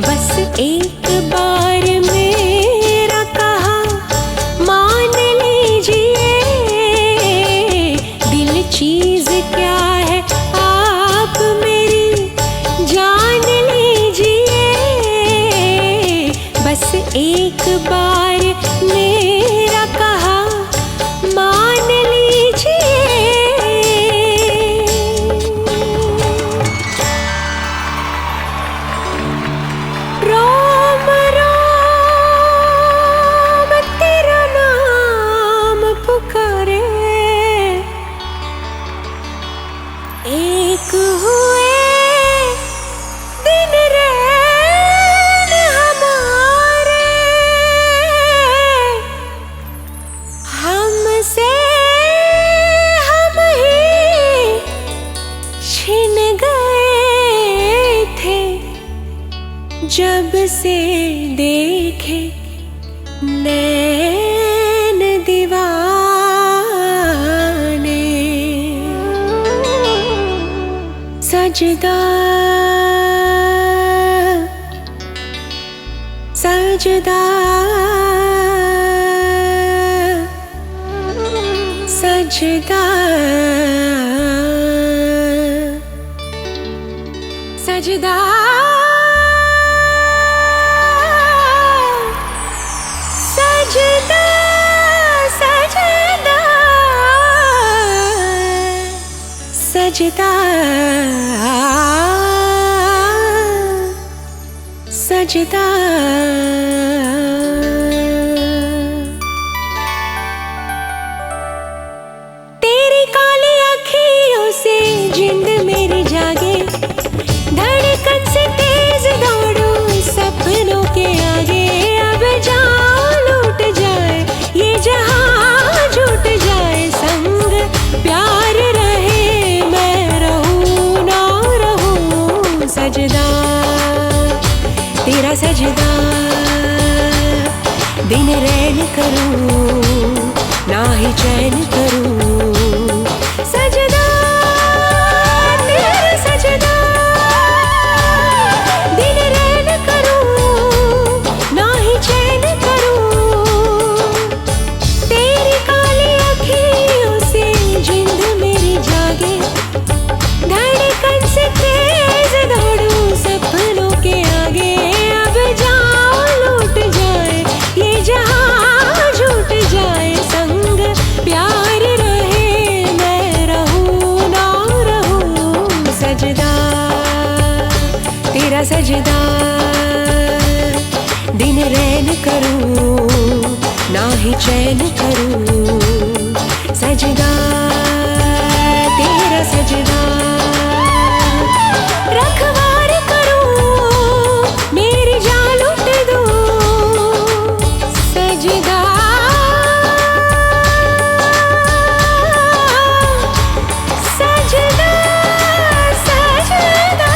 बस एक बार मेरा कहा मान लीजिए, दिल चीज क्या है आप मेरी जान लीजिए, बस एक बार मेरा कहा मान लीजिए. रोम रोम तेरा नाम पुकारे, एक हुए दिन रैन हमारे, हमसे हम ही छिन गए थे, जब से देखे नैन दीवाने, सजदा सजदा सजदा सजदा सजदा सजदा सजदा तेरी काली अखियों से जिंद मेरी जागे धड़कन से तेज दौड़ूं सपनों के आगे अब जान लूट जाए ये जहां झूठ जाए संग प्यार रहे मैं रहूं ना रहूं सजदा तेरा सजदा दिन रैन करूं ना ही चैन करूं सजदा तेरा सजदा दिन रैन करूं ना ही चैन करूं तेरी काली अखियों से जिंद मेरी जागे धड़कन से तेज दौड़ूं सपनों के आगे अब जान लूट जाए ये जहां झूठ जाए संग प्यार रहे मैं रहूं ना रहूं सजदा तेरा सजदा दिन रैन करूं ना ही चैन करूं सजदा तेरा सजदा रखवार करूं मेरी जान लूट दूं सजदा सजदा सजदा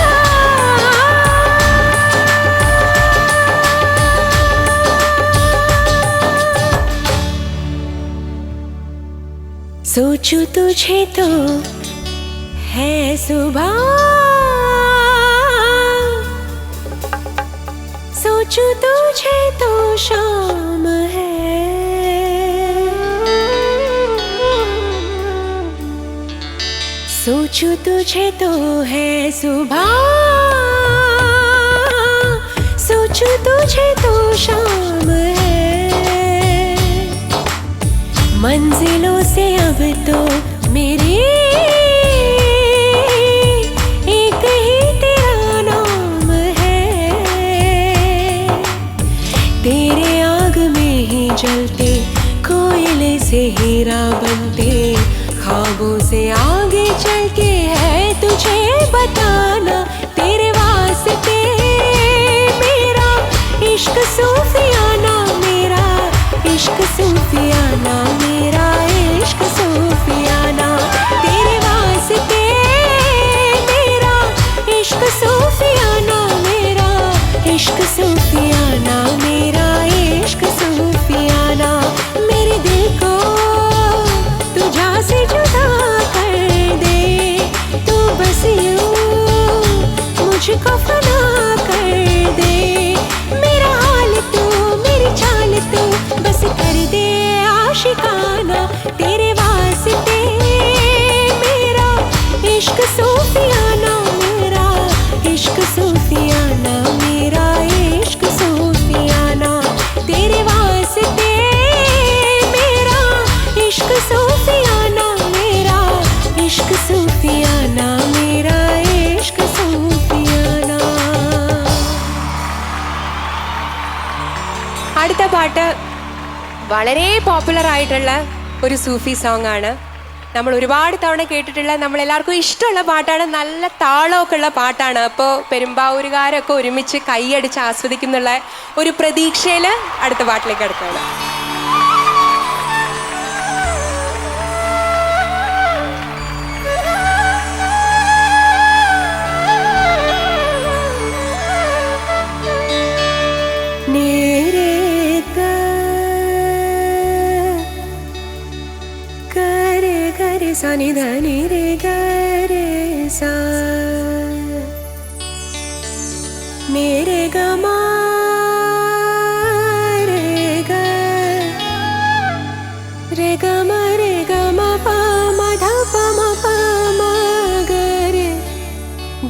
सोचूं तुझे तो है सुबह सोचूं तुझे तो शाम है सोचूं तुझे तो है सुबह सोचूं तुझे तो शाम है मंजिलों से अब तो मेरी एक ही तेरा नाम है तेरे आग में ही जलते कोयले से हीरा बनते ख्वाबों से आगे चल के है तुझे बताना तेरे वास्ते मेरा इश्क सूफियाना मेरा इश्क सूफियाना मेरा इश्क सूफियाना तेरे वास्ते मेरा इश्क सूफियाना मेरा इश्क सूफियाना मेरा इश्क सूफियाना मेरे दिल को तुझा से जुदा कर दे तू बस यूं मुझको फना कर दे मेरा हाल तू मेरी चाल तू बस कर दे आशिकाना तेरे वास्ते मेरा इश्क सूफियाना मेरा इश्क सूफियाना मेरा इश्क सूफियाना तेरे वास्ते मेरा इश्क सूफियाना मेरा इश्क सूफियाना मेरा इश्क सूफियाना അടുത്ത പാട്ട് വളരെ പോപ്പുലർ ആയിട്ടുള്ള ഒരു സൂഫി സോങ് ആണ് നമ്മൾ ഒരുപാട് തവണ കേട്ടിട്ടുള്ള നമ്മളെല്ലാവർക്കും ഇഷ്ടമുള്ള പാട്ടാണ് നല്ല താളമൊക്കെ ഉള്ള പാട്ടാണ് അപ്പോൾ പെരുമ്പാവൂരുകാരൊക്കെ ഒരുമിച്ച് കൈയടിച്ച് ആസ്വദിക്കുന്നുള്ള ഒരു പ്രതീക്ഷയിൽ അടുത്ത പാട്ടിലേക്ക് അടുക്കുകയാണ് सा नि ध नि रे ग रे सा मेरे ग मा रे ग म रे ग म पा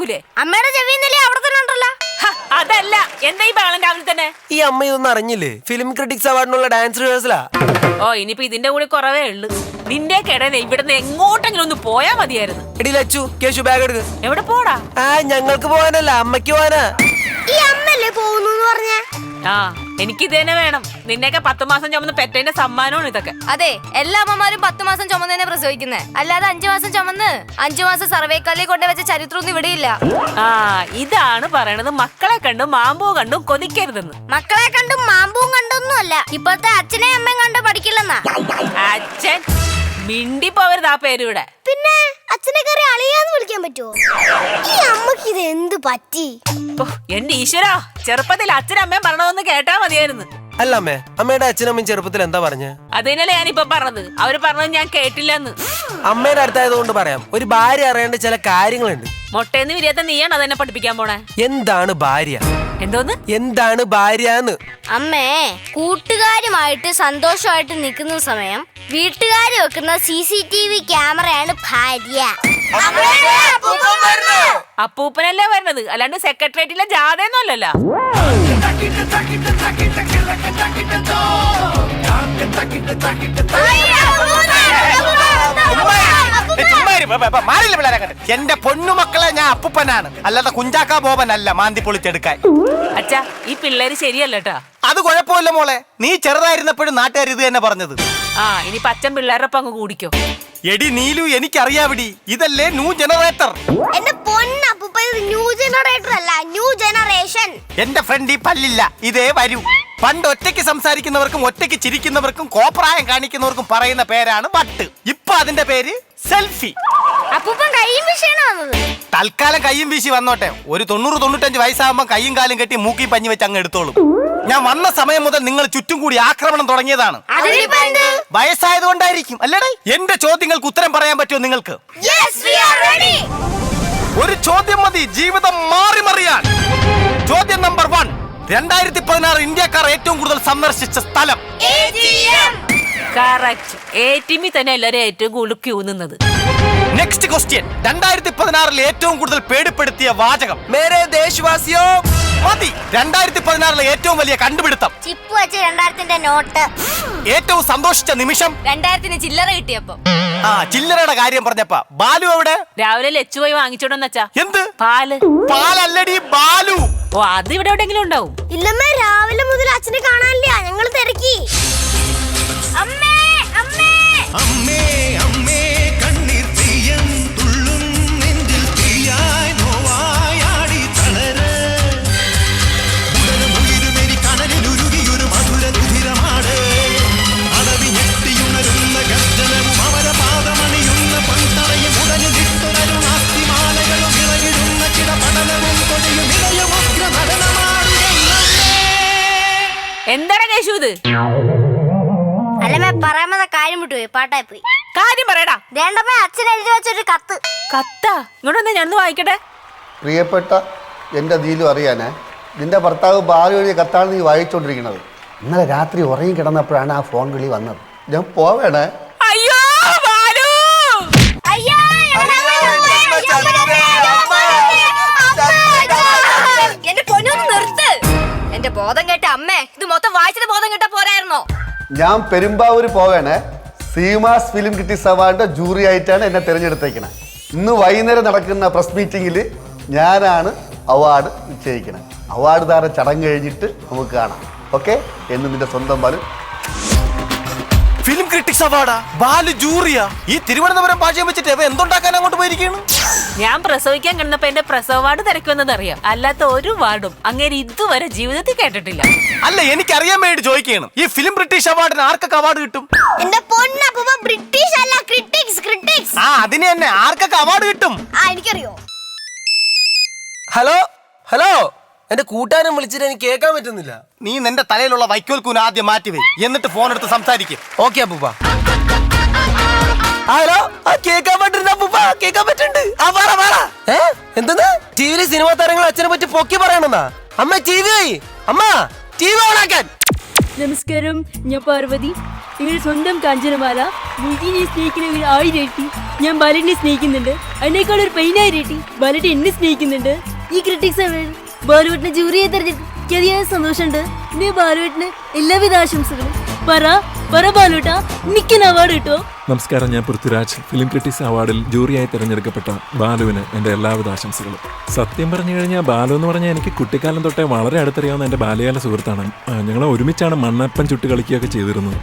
കേക്കൂലേ? അമ്മയുടെ ചെവി ഇന്നലെ അവിടെ തന്നെ ഉണ്ടല്ലോ. അതല്ല, എന്താ ഈ ബഹളം രാവിലെ തന്നെ? ഈ അമ്മ ഇതൊന്നും അറിഞ്ഞില്ലേ? ഫിലിം ക്രിറ്റിക്സ് അവാർഡിനുള്ള ഡാൻസ് റിഹേഴ്സലാ. ഓ, ഇനിയിപ്പോ ഇതിന്റെ കൂടെ കുറവേ ഉള്ളു. നിന്റെ കിടനെ ഇവിടുന്ന് എങ്ങോട്ടെങ്കിലും ഒന്ന് പോയാ മതിയായിരുന്നു. എടി ലച്ചു, കേശു ബാഗ് എടുക്ക്. എവിടെ പോടാ? ഞങ്ങൾക്ക് പോവാനല്ല, അമ്മയ്ക്ക് പോവാനാ. ഈ അമ്മല്ലേ പോകുന്നു പറഞ്ഞ? ആ, എനിക്ക് ഇത് തന്നെ വേണം. നിന്നെയൊക്കെ 10 മാസം ചുമന്ന് പെറ്റേന്റെ സമ്മാനമാണ് ഇതൊക്കെ. അതെ, എല്ലാ അമ്മമാരും 10 മാസം ചുമന്ന് തന്നെ പ്രസവിക്കുന്നേ, അല്ലാതെ 5 മാസം ചുമന്ന് 5 മാസം സർവേക്കല്ലിൽ കൊണ്ടുവച്ച ചരിത്രമൊന്നും ഇവിടെയില്ല. ആ, ഇതാണ് പറയണത് മക്കളെ കണ്ടും മാമ്പൂ കണ്ടും കൊതിക്കരുതെന്ന്. മക്കളെ കണ്ടും മാമ്പൂവും കണ്ടൊന്നും അല്ല, ഇപ്പോഴത്തെ അച്ഛനെയും അമ്മയും കണ്ട് പഠിക്കില്ലെന്നാ. അച്ഛൻ മിണ്ടി പോവരുത് ആ പേര് ഇവിടെ. പിന്നെ അച്ഛനെ കയറി അളിയാന്ന് വിളിക്കാൻ പറ്റുമോ? ഈ അമ്മക്ക് ഇത് എന്ത് പറ്റി? എന്റെ ഈശ്വരാ, ചെറുപ്പത്തിൽ അച്ഛനും അമ്മയും പറഞ്ഞതൊന്ന് കേട്ടാ മതിയായിരുന്നു. അല്ല അമ്മേ, അമ്മയുടെ അച്ഛനമ്മയും ചെറുപ്പത്തിൽ എന്താ പറഞ്ഞേ? അതിനല്ലേ ഞാനിപ്പൊ പറഞ്ഞത്. അവര് പറഞ്ഞത് ഞാൻ കേട്ടില്ലെന്ന്. അമ്മയുടെ അടുത്തായതുകൊണ്ട് പറയാം, ഒരു ഭാര്യ അറിയേണ്ട ചില കാര്യങ്ങളുണ്ട്. മൊട്ടേന്ന് വിരിയാത്ത നീയാണ് അതെന്നെ പഠിപ്പിക്കാൻ പോണേ. എന്താണ് ഭാര്യ? എന്തോന്ന്? എന്താണ് ഭാര്യ? അമ്മേ, കൂട്ടുകാരുമായിട്ട് സന്തോഷമായിട്ട് നിൽക്കുന്ന സമയം വീട്ടുകാർ വെക്കുന്ന CCTV ക്യാമറയാണ് ഭാര്യ. അപ്പൂപ്പനല്ലേ വരുന്നത്, അല്ലാണ്ട് സെക്രട്ടേറിയറ്റിലെ ജാഥയൊന്നും അല്ലല്ലോ. എന്റെ പൊന്നുമക്കളെ, ഞാൻ അപ്പൂപ്പനാണ്, അല്ലാതെ കുഞ്ചാക്കാ ബോബനല്ല മാന്തി പൊളിച്ചെടുക്കാൻ. അച്ഛാ, ഈ പിള്ളേര് ശരിയല്ലട്ടാ. അത് കുഴപ്പമില്ല മോളെ, നീ ചെറുതായിരുന്നപ്പോഴും നാട്ടുകാർ ഇത് തന്നെ പറഞ്ഞത്. ആ, ഇനി പച്ചൻ പിള്ളേരുടെ അങ്ങ് കൂടിക്കോ. എടി നീലു, എനിക്കറിയാവിടി, ഇതല്ലേ ന്യൂ ജനറേറ്റർ. എന്റെ പൊന്നപ്പൂപ്പ, ഇത് ന്യൂ ജനറേറ്റർ അല്ല, ന്യൂ ജനറേഷൻ. എന്റെ ഫ്രണ്ട് ഈ പല്ലില്ല, ഇതേ വരൂ. പണ്ട് ഒറ്റയ്ക്ക് സംസാരിക്കുന്നവർക്കും ഒറ്റയ്ക്ക് ചിരിക്കുന്നവർക്കും കോപ്രായം കാണിക്കുന്നവർക്കും പറയുന്ന പേരാണ് വട്ട്. ഇപ്പൊ അതിന്റെ പേര് സെൽഫി. അപ്പൂപ്പൻ കൈയും വീശിയാണ് വന്നത്. തൽക്കാലം കയ്യും വീശി വന്നോട്ടെ, ഒരു 90-95 വയസ്സാകുമ്പോ കയ്യും കാലും കെട്ടി മൂക്കി പഞ്ഞി വെച്ച് അങ്ങ് എടുത്തോളും. ഞാൻ വന്ന സമയം മുതൽ നിങ്ങൾ ചുറ്റും കൂടി ആക്രമണം തുടങ്ങിയതാണ്. വയസ്സായത് കൊണ്ടായിരിക്കും അല്ലേടേ? എന്റെ ചോദ്യങ്ങൾക്ക് ഉത്തരം പറയാൻ പറ്റുമോ നിങ്ങൾക്ക്? ഒരു ചോദ്യം മതി ജീവിതം മാറി മറിയാൻ. ചോദ്യം നമ്പർ 1. 2016 ഇന്ത്യക്കാർ ഏറ്റവും കൂടുതൽ സന്ദർശിച്ച സ്ഥലം? കറക്റ്റ്. ATM തന്നെ എല്ലാരും ഏറ്റവും കൂടുതൽ ക്യൂ നിന്നത്. Next question. 2016 ഏറ്റവും കൂടുതൽ പേടിപ്പെടുത്തിയ വാചകം? മേരെ ദേശവാസിയോ. മതി. 2016 ഏറ്റവും വലിയ കണ്ടുപിടുത്തം? ചിപ്പ് വെച്ച് 2000-ന്റെ നോട്ട്. ഏറ്റവും സന്തോഷിച്ച നിമിഷം? 2000-ന് ചില്ലറ കിട്ടിയപ്പോ. ആ, ചില്ലറയുടെ കാര്യം പറഞ്ഞപ്പ ബാലു എവിടെ? രാവിലെ ലച്ചു പോയി വാങ്ങിച്ചോണ്ടെന്ന് വെച്ചാ. എന്ത് പാല്? പാലല്ലടി, ബാലു. ഓ, അത് ഇവിടെ എവിടെയെങ്കിലും ഉണ്ടാവും. ഇല്ലമ്മേ, രാവിലെ മുതൽ അച്ഛനെ കാണാനില്ല, ഞങ്ങൾ തിരക്കി. അമ്മേ, അമ്മേ, അമ്മേ, അമ്മേ, കണ്ണീർ തീയം തുള്ളും നെഞ്ചിൽ തീയായി നോവായി ആടി തളര്. ഉടലും ഉയിരുമെരി കനലിലുരുകിയൊരു മധുര രുധിരമാട്. അടവി ഞെട്ടിയുണരുന്ന ഗർജനവും അമരപാദമണിയുന്ന പന്തറയും ഉടഞ്ഞു നിട്ടുണരും ആസ്തിമാലകളും ഇറങ്ങിടുന്ന ചിടപടലവും കൊടിയും ഇടയും ഉഗ്ര നടനമാടുകയല്ലേ. എന്താണ് കേശു ഇത്? അല്ലമ്മേ, പറയാമത കാര്യം വിട്ടുപോയി, പാട്ടായി പോയി. കാര്യം പറയടാ. ദേണ്ടമ്മേ, അച്ഛൻ എഴുതി വെച്ചൊരു കത്ത്. കത്താ? ഇങ്ങോട്ട് ഞാനൊന്ന് വായിക്കട്ടെ. പ്രിയപ്പെട്ട എൻ്റെ നീലു, അറിയാനേ, നിന്റെ ഭർത്താവ് ബാലു എഴുതിയ കത്താണ് നീ വായിച്ചുകൊണ്ടിരിക്കുന്നത്. ഇന്നലെ രാത്രി ഉറങ്ങി കിടന്നപ്പോഴാണ് ആ ഫോൺ വിളി വന്നത്. ഞാൻ പോവേണേ. അയ്യോ ബാലു! എന്റെ പൊന്നൊന്ന് നിർത്ത്. എന്റെ ബോധം കേട്ട അമ്മേ, ഇത് മൊത്തം വായിച്ചത് ബോധം കേട്ടാ പോരായിരുന്നോ? ഞാൻ പെരുമ്പാവൂർ പോവേണേ. സീമാസ് ഫിലിം ക്രിറ്റിക്സ് അവാർഡിന്റെ ജൂറി ആയിട്ടാണ് എന്നെ തിരഞ്ഞെടുത്തേക്കണത്. ഇന്ന് വൈകുന്നേരം നടക്കുന്ന പ്രസ് മീറ്റിംഗിൽ ഞാനാണ് അവാർഡ് നിശ്ചയിക്കണത്. അവാർഡ് ദാന ചടങ്ങ് കഴിഞ്ഞിട്ട് നമുക്ക് കാണാം. ഓക്കെ? എന്ന് നിന്റെ സ്വന്തം ബാലു. ഫിലിം ക്രിറ്റിക്സ് അവാർഡാ? ബാലു ജൂറിയാ? ഈ തിരുവനന്തപുരം ഭാഷയും വെച്ചിട്ട് ഇവ എന്തുണ്ടാക്കാൻ അങ്ങോട്ട് പോയിരിക്കുകയാണ്? ഞാൻ പ്രസവിക്കാൻ കിടന്നപ്പോ എന്റെ പ്രസവ വാർഡ് തിരക്കുമെന്നത് അറിയാം, അല്ലാത്ത ഒരു വാർഡും അങ്ങേര് ഇതുവരെ ജീവിതത്തിൽ കേട്ടിട്ടില്ല. അല്ല, എനിക്കറിയാൻ വേണ്ടി ചോദിക്കുകയാണ്, ഈ ഫിലിം ബ്രിട്ടീഷ് അവാർഡിന് ആർക്കൊക്കെ അവാർഡ് കിട്ടും? എന്റെ പൊന്നപ്പൂപ്പ, ബ്രിട്ടീഷ് അല്ല, ക്രിറ്റിക്സ്, ക്രിറ്റിക്സ്. ആ, അതിന് തന്നെ ആർക്കൊക്കെ അവാർഡ് കിട്ടും? ആ, എനിക്കറിയോ. ഹലോ ഹലോ, എന്റെ കൂട്ടുകാരൻ വിളിച്ചിട്ട് എനിക്ക് കേൾക്കാൻ പറ്റുന്നില്ല. നീ നിന്റെ തലയിലുള്ള വൈക്കോൽ കൂന ആദ്യം മാറ്റിവേ, എന്നിട്ട് ഫോൺ എടുത്ത് സംസാരിക്കും. ഓക്കെ അപ്പൂപ്പ. ഹലോ, കേൾക്കാൻ പറ്റുന്നുണ്ട് അപ്പൂപ്പ, കേൾക്കാൻ പറ്റുന്നുണ്ട്. എന്തെന്ന്? ടിവിയിലെ സിനിമാ താരങ്ങൾ അച്ഛനെ പറ്റി പൊക്കി പറയണെന്നാ? അമ്മ TV, അമ്മ TV ഓണാക്കാൻ. നമസ്കാരം, ഞാൻ പാർവതി. നിങ്ങളുടെ സ്വന്തം കാഞ്ചനമാല. മുജിനെ സ്നേഹിക്കുന്നവർ 1000 ഇരട്ടി ഞാൻ ബാലനെ സ്നേഹിക്കുന്നുണ്ട്. അതിനേക്കാൾ ഒരു 10,000 ഇരട്ടി ബാലറ്റ് എന്നെ സ്നേഹിക്കുന്നുണ്ട്. ഈ ക്രിട്ടിക്സ് ബാലുവേട്ടിനെ ജൂറിയെ തെരഞ്ഞെടുത്ത് അതിയായ സന്തോഷമുണ്ട്. പിന്നെ ബാലുവേട്ടിന് എല്ലാവിധ ആശംസകളും. പറ ബാലുവേട്ടാ, മിക്കൻ അവാർഡ് കിട്ടോ? നമസ്കാരം, ഞാൻ പൃഥ്വിരാജ്. ഫിലിം ക്രിറ്റിക്സ് അവാർഡിൽ ജൂറിയായി തിരഞ്ഞെടുക്കപ്പെട്ട ബാലുവിന് എൻ്റെ എല്ലാവിധ ആശംസകളും. സത്യം പറഞ്ഞു കഴിഞ്ഞാൽ ബാലു എന്ന് പറഞ്ഞാൽ എനിക്ക് കുട്ടിക്കാലം തൊട്ടേ വളരെ അടുത്തറിയാവുന്ന എൻ്റെ ബാല്യകാല സുഹൃത്താണ്. ഞങ്ങൾ ഒരുമിച്ചാണ് മണ്ണപ്പം ചുട്ട് കളിക്കുകയൊക്കെ ചെയ്തിരുന്നത്.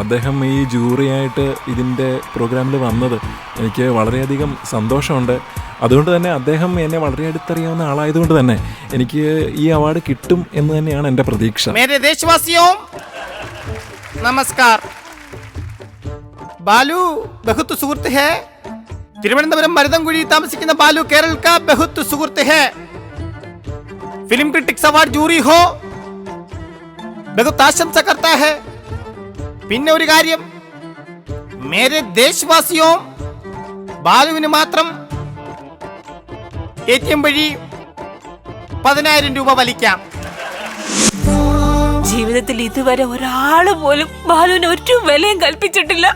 അദ്ദേഹം ഈ ജൂറിയായിട്ട് ഇതിൻ്റെ പ്രോഗ്രാമിൽ വന്നത് എനിക്ക് വളരെയധികം സന്തോഷമുണ്ട്. അതുകൊണ്ട് തന്നെ അദ്ദേഹം എന്നെ വളരെ അടുത്തറിയാവുന്ന ആളായതുകൊണ്ട് തന്നെ എനിക്ക് ഈ അവാർഡ് കിട്ടും എന്ന് തന്നെയാണ് എൻ്റെ പ്രതീക്ഷ. നമസ്കാർ. ബാലു ബഹുത്ത് സുഹൃത്ത് ഹേ. തിരുവനന്തപുരം മരുതൻകുഴി താമസിക്കുന്ന ബാലു കേരള കാ ബഹുത്ത് സുഹൃത്ത് ഹേ. ഫിലിം ക്രിറ്റിക്സ് അവാർഡ് ജൂറി ഹോ ബഹുത്ത് ആശംസ കർത്താ ഹേ. പിന്നെ ഒരു കാര്യം, മേരെ ദേശവാസിയോ ബാലുവിന് മാത്രം ATM വഴി 10,000 രൂപ വലിക്കാം. ജീവിതത്തിൽ ഇതുവരെ ഒരാള് പോലും ബാലുവിന് ഒരു വിലയും കൽപ്പിച്ചിട്ടില്ല.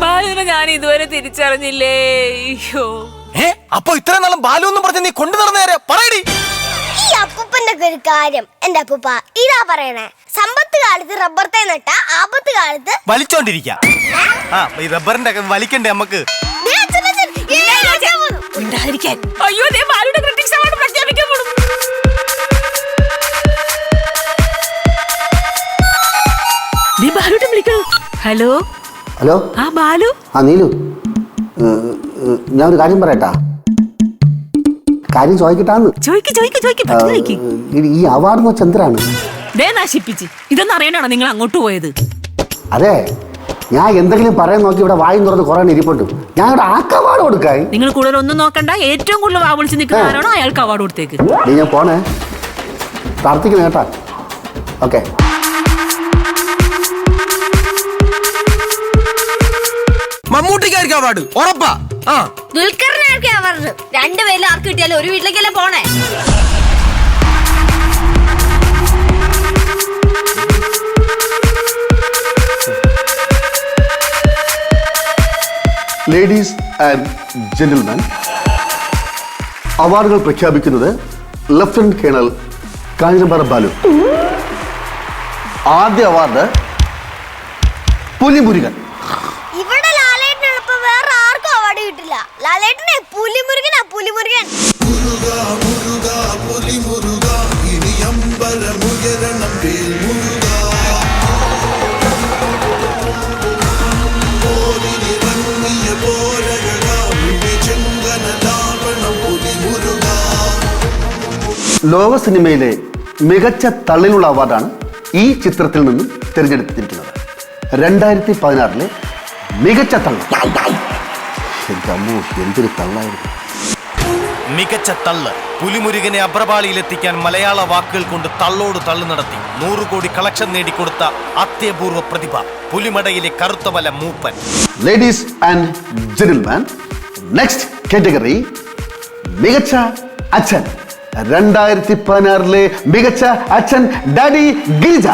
ബാലുവിനെ ഞാൻ ഇതുവരെ തിരിച്ചറിഞ്ഞില്ലേ. അയ്യോ, അപ്പൊ ഇത്ര നാളും ബാലു എന്ന് പറഞ്ഞ നീ കൊണ്ടു നടന്നേരെ പറയടി. ഈ അപ്പൂപ്പന്റെ ഒരു കാര്യം എന്റെ അപ്പൂപ്പ ഇതാ പറയണേ, സമ്പത്ത് കാലത്ത് റബ്ബർ തൈ നട്ട ആപത്ത് കാലത്ത് വലിച്ചോണ്ടിരിക്കാം. ഈ റബ്ബറിന്റെ ഒക്കെ വലിക്കണ്ടേ നമുക്ക്? അയ്യോ, ബാലുവിന്റെ ക്രിറ്റിക്സ് അവാർഡ് പ്രഖ്യാപിക്കാൻ പോകുന്നു. ഹലോ ഹലോ, ആ ബാലു. നീലു, ഞാൻ ഒരു കാര്യം പറയട്ടാ. കാര്യം ചോദിക്കട്ടാന്ന്. ഈ അവാർഡ് വെച്ച് എന്തിനാണ് നശിപ്പിച്ച് ഇതൊന്നും അറിയണോ നിങ്ങൾ അങ്ങോട്ട് പോയത്? അതെ, ഞാൻ എന്തെങ്കിലും പറയാൻ നോക്കി ഇവിടെ വായും തുറന്ന് കുറെ ഇരിപ്പുണ്ട്. ഞാൻ ഇവിടെ ആർക്ക് അവാർഡ് കൊടുക്കായി? നിങ്ങൾ കൂടുതൽ ഒന്നും നോക്കണ്ട. ഏറ്റവും കൂടുതൽ വാ വിളിച്ച് നിൽക്കുന്ന ആരാണോ അയാൾക്ക് അവാർഡ് കൊടുത്തേക്ക്. ഞാൻ പോണേ, പ്രാർത്ഥിക്കണം കേട്ടാ. ഓക്കെ. മമ്മൂട്ടിക്കാർക്ക് അവാർഡ് ഉറപ്പാ. ദുൽഖറിനാർക്ക് അവാർഡ്. രണ്ടുപേരിൽ ആർക്ക് കിട്ടിയാലും ഒരു വീട്ടിലേക്കല്ലേ പോണേ. ലേഡീസ് ആൻഡ് ജെന്റിൽമാൻ, അവാർഡുകൾ പ്രഖ്യാപിക്കുന്നത് ലഫ്റ്റനന്റ് കേണൽ കാഞ്ഞിരമ്പാറ ബാലു. ആദ്യ അവാർഡ് പുലിമുരുകൻ. ഇവിടെ ലാലേട്ടനുള്ളപ്പോ വേറെ ആർക്കും അവാർഡ് കിട്ടില്ല. ലാലേട്ടനെ പുലിമുരുകനാ, പുലിമുരുകൻ. ലോക സിനിമയിലെ മികച്ച തള്ളിനുള്ള അവാർഡാണ് ഈ ചിത്രത്തിൽ നിന്നും തിരഞ്ഞെടുത്തിരിക്കുന്നത്. 2016 മികച്ച തള്ള്. എന്തൊരു തള്ളായിരുന്നു. മികച്ച തള്ള്. പുലിമുരുകനെ അബ്രപാളിയിലെത്തിക്കാൻ മലയാള വാക്കുകൾ കൊണ്ട് തള്ളോട് തള്ളു നടത്തി 100 കോടി കളക്ഷൻ നേടിക്കൊടുത്ത അത്യപൂർവ പ്രതിഭ പുലിമടയിലെ കറുത്തവല മൂപ്പൻ. Ladies and gentleman, next category മികച്ച അച്ഛൻ. 2016 മികച്ച അച്ഛൻ ഡാഡി ഗിരിജ.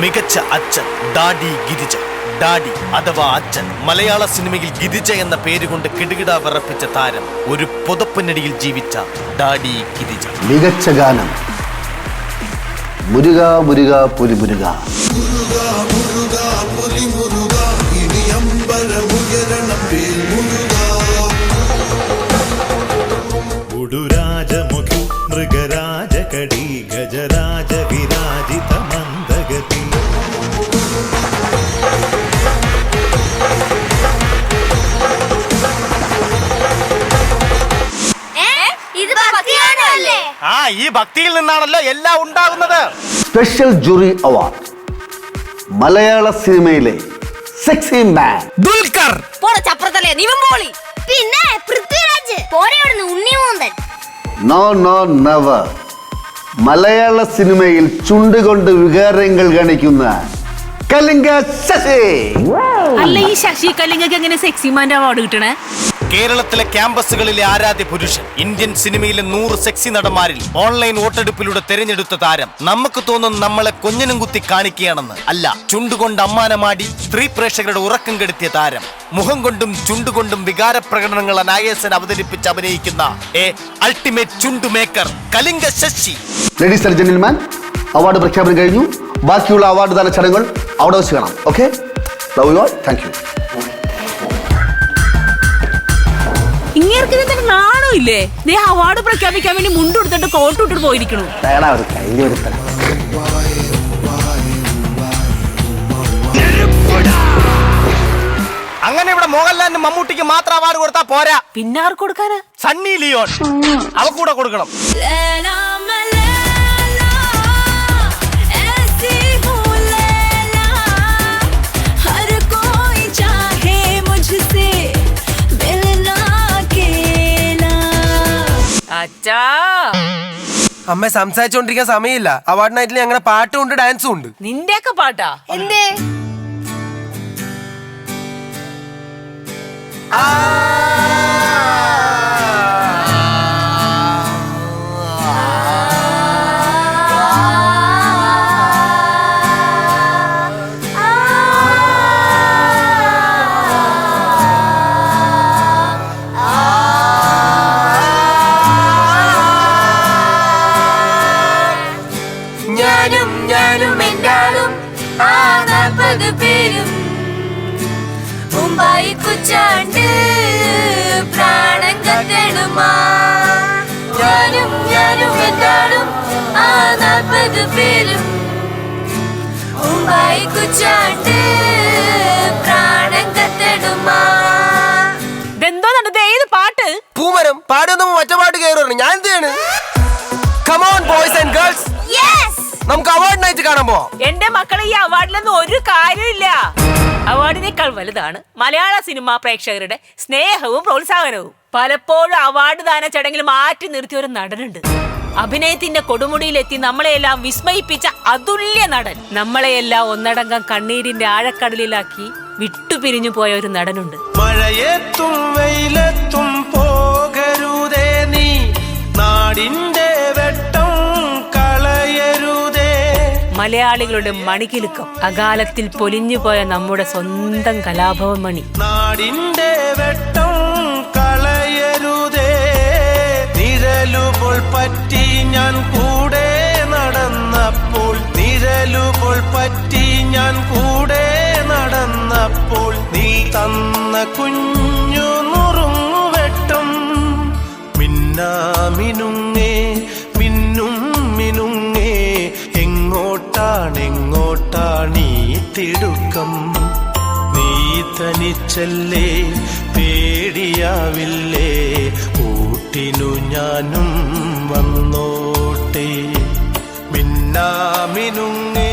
മികച്ച അച്ഛൻ ഡാഡി ഗിരിജ. ഡാഡി അഥവാ അച്ഛൻ മലയാള സിനിമയിൽ ഗിരിജ എന്ന പേരുകൊണ്ട് കിടുകിട വിറപ്പിച്ച താരം. ഒരു പുതപ്പിനടിയിൽ ജീവിച്ച ഡാഡി ഗിരിജ. മികച്ച ഗാനം മുരുക മുരുക പുലി മുരുക. ഉടുരാജമുഖി മൃഗരാജകടി ഗജരാജ വിരാജിത മന്ദഗതി. ഈ ഭക്തിയിൽ നിന്നാണല്ലോ എല്ലാം ഉണ്ടാകുന്നത്. സ്പെഷ്യൽ ജൂറി അവാർഡ് മലയാള സിനിമയിലെ സെക്സി മാൻ ദുൽഖർ. പിന്നെ പൃഥ്വിരാജ്. ഉണ്ണിമൂന്തൻ. No no never. മലയാള സിനിമയിൽ ചുണ്ടുകൊണ്ട് വികാരങ്ങൾ കാണിക്കുന്ന കലിംഗ ശശി. അല്ല, ഈ ശശി കലിംഗക്ക് എങ്ങനെ സെക്സിമാന്റെ അവാർഡ് കിട്ടണേ? കേരളത്തിലെ ക്യാമ്പസുകളിലെ ആരാധ്യ പുരുഷൻ, ഇന്ത്യൻ സിനിമയിലെ 100 സെക്സി നടന്മാരിൽ ഓൺലൈൻ വോട്ടെടുപ്പിലൂടെ തെരഞ്ഞെടുത്ത താരം. നമുക്ക് തോന്നുന്നു നമ്മളെ കൊഞ്ഞനും കുത്തി കാണിക്കുകയാണെന്ന്. അല്ല, ചുണ്ടുകൊണ്ട് അമ്മാനമാടി സ്ത്രീ പ്രേക്ഷകരുടെ ഉറക്കം കെടുത്തിയ താരം. മുഖം കൊണ്ടും ചുണ്ടുകൊണ്ടും വികാര പ്രകടനങ്ങൾ അനായാസൻ അവതരിപ്പിച്ച് അഭിനയിക്കുന്ന അൾട്ടിമേറ്റ് ചുണ്ടു maker Kalinga Sasi. Ladies and gentleman, award പ്രഖ്യാപനം കഴിഞ്ഞു. ബാക്കിയുള്ള അവാർഡ് ദാന ചടങ്ങുകൾ അവിടെ വെച്ച് കാണാം. Okay, love you all. Thank you. ഇങ്ങനെ നാണോ ഇല്ലേ? നീ അവാർഡ് പ്രഖ്യാപിക്കാൻ വേണ്ടി മുണ്ടെടുത്തിട്ട് കോട്ട് ഇട്ടിട്ട് പോയിരിക്കണു. അങ്ങനെ ഇവിടെ മോഹൻലാലിനും മമ്മൂട്ടിക്ക് മാത്രം അവാർഡ് കൊടുത്താ പോരാ. പിന്നെ ആർക്ക് കൊടുക്കാനാ? സണ്ണി ലിയോൺ അവ കൂടെ കൊടുക്കണം. അമ്മ സംസാരിച്ചോണ്ടിരിക്കാൻ സമയമില്ല. അവാർഡ് നൈറ്റിൽ ഞങ്ങളുടെ പാട്ടും ഉണ്ട്, ഡാൻസും ഉണ്ട്. നിന്റെയൊക്കെ പാട്ടാ? എന്തേ? ഞാനും എന്താളും 40 പേരും മുംബൈ കുച്ചാണ്ട് പ്രാണം കത്തണുമാ. ഞാനും എന്താളും 40 പേരും മുംബൈ കുച്ചാണ്ട് പ്രാണം കത്തണുമാ. ഇതെന്തോ നടന്നത്? ഏത് പാട്ട്? പൂമരം പാടുന്ന മറ്റേ പാട്ട് കയറുന്നു. ഞാൻ എന്താണ്? Come on boys and girls. Yes. നമുക്ക് അവാർഡ് നൈറ്റ് കാണാൻ പോവാം. എന്റെ മക്കളെ, ഈ അവാർഡിലൊന്നും ഒരു കാര്യമില്ല. അവാർഡിനേക്കാൾ വലുതാണ് മലയാള സിനിമാ പ്രേക്ഷകരുടെ സ്നേഹവും പ്രോത്സാഹനവും. പലപ്പോഴും അവാർഡ് ദാന ചടങ്ങിൽ മാറ്റി നിർത്തിയ ഒരു നടനുണ്ട്. അഭിനയത്തിന്റെ കൊടുമുടിയിലെത്തി നമ്മളെയെല്ലാം വിസ്മയിപ്പിച്ച അതുല്യ നടൻ. നമ്മളെയെല്ലാം ഒന്നടങ്കം കണ്ണീരിന്റെ ആഴക്കടലിലാക്കി വിട്ടുപിരിഞ്ഞു പോയ ഒരു നടനുണ്ട്. മഴയെത്തും വെയിലെത്തും പോകരുതേ നീ, നാടിന്റെ വെട്ടം കളയരുതേ. മലയാളികളുടെ മണികിലുക്കം, അകാലത്തിൽ പൊലിഞ്ഞുപോയ നമ്മുടെ സ്വന്തം കലാഭവൻ മണി. നാടിന്റെ വെട്ടം കളയരുതേ. നിഴലുപോൾ പറ്റി ഞാൻ കൂടെ നടന്നപ്പോൾ, നിഴലുപോൾ പറ്റി ഞാൻ കൂടെ നടന്നപ്പോൾ, നീ തന്ന കുഞ്ഞു നുറുങ്ങുവെട്ടം മിന്നാമിനുങ്ങേ മിന്നും മിനുങ്ങേ. എങ്ങോട്ടാണീ തിടുക്കം? നീ തനിച്ചല്ലേ, പേടിയാവില്ലേ? കൂട്ടിനു ഞാനും വന്നോട്ടെ. മിന്നാമിനുങ്ങേ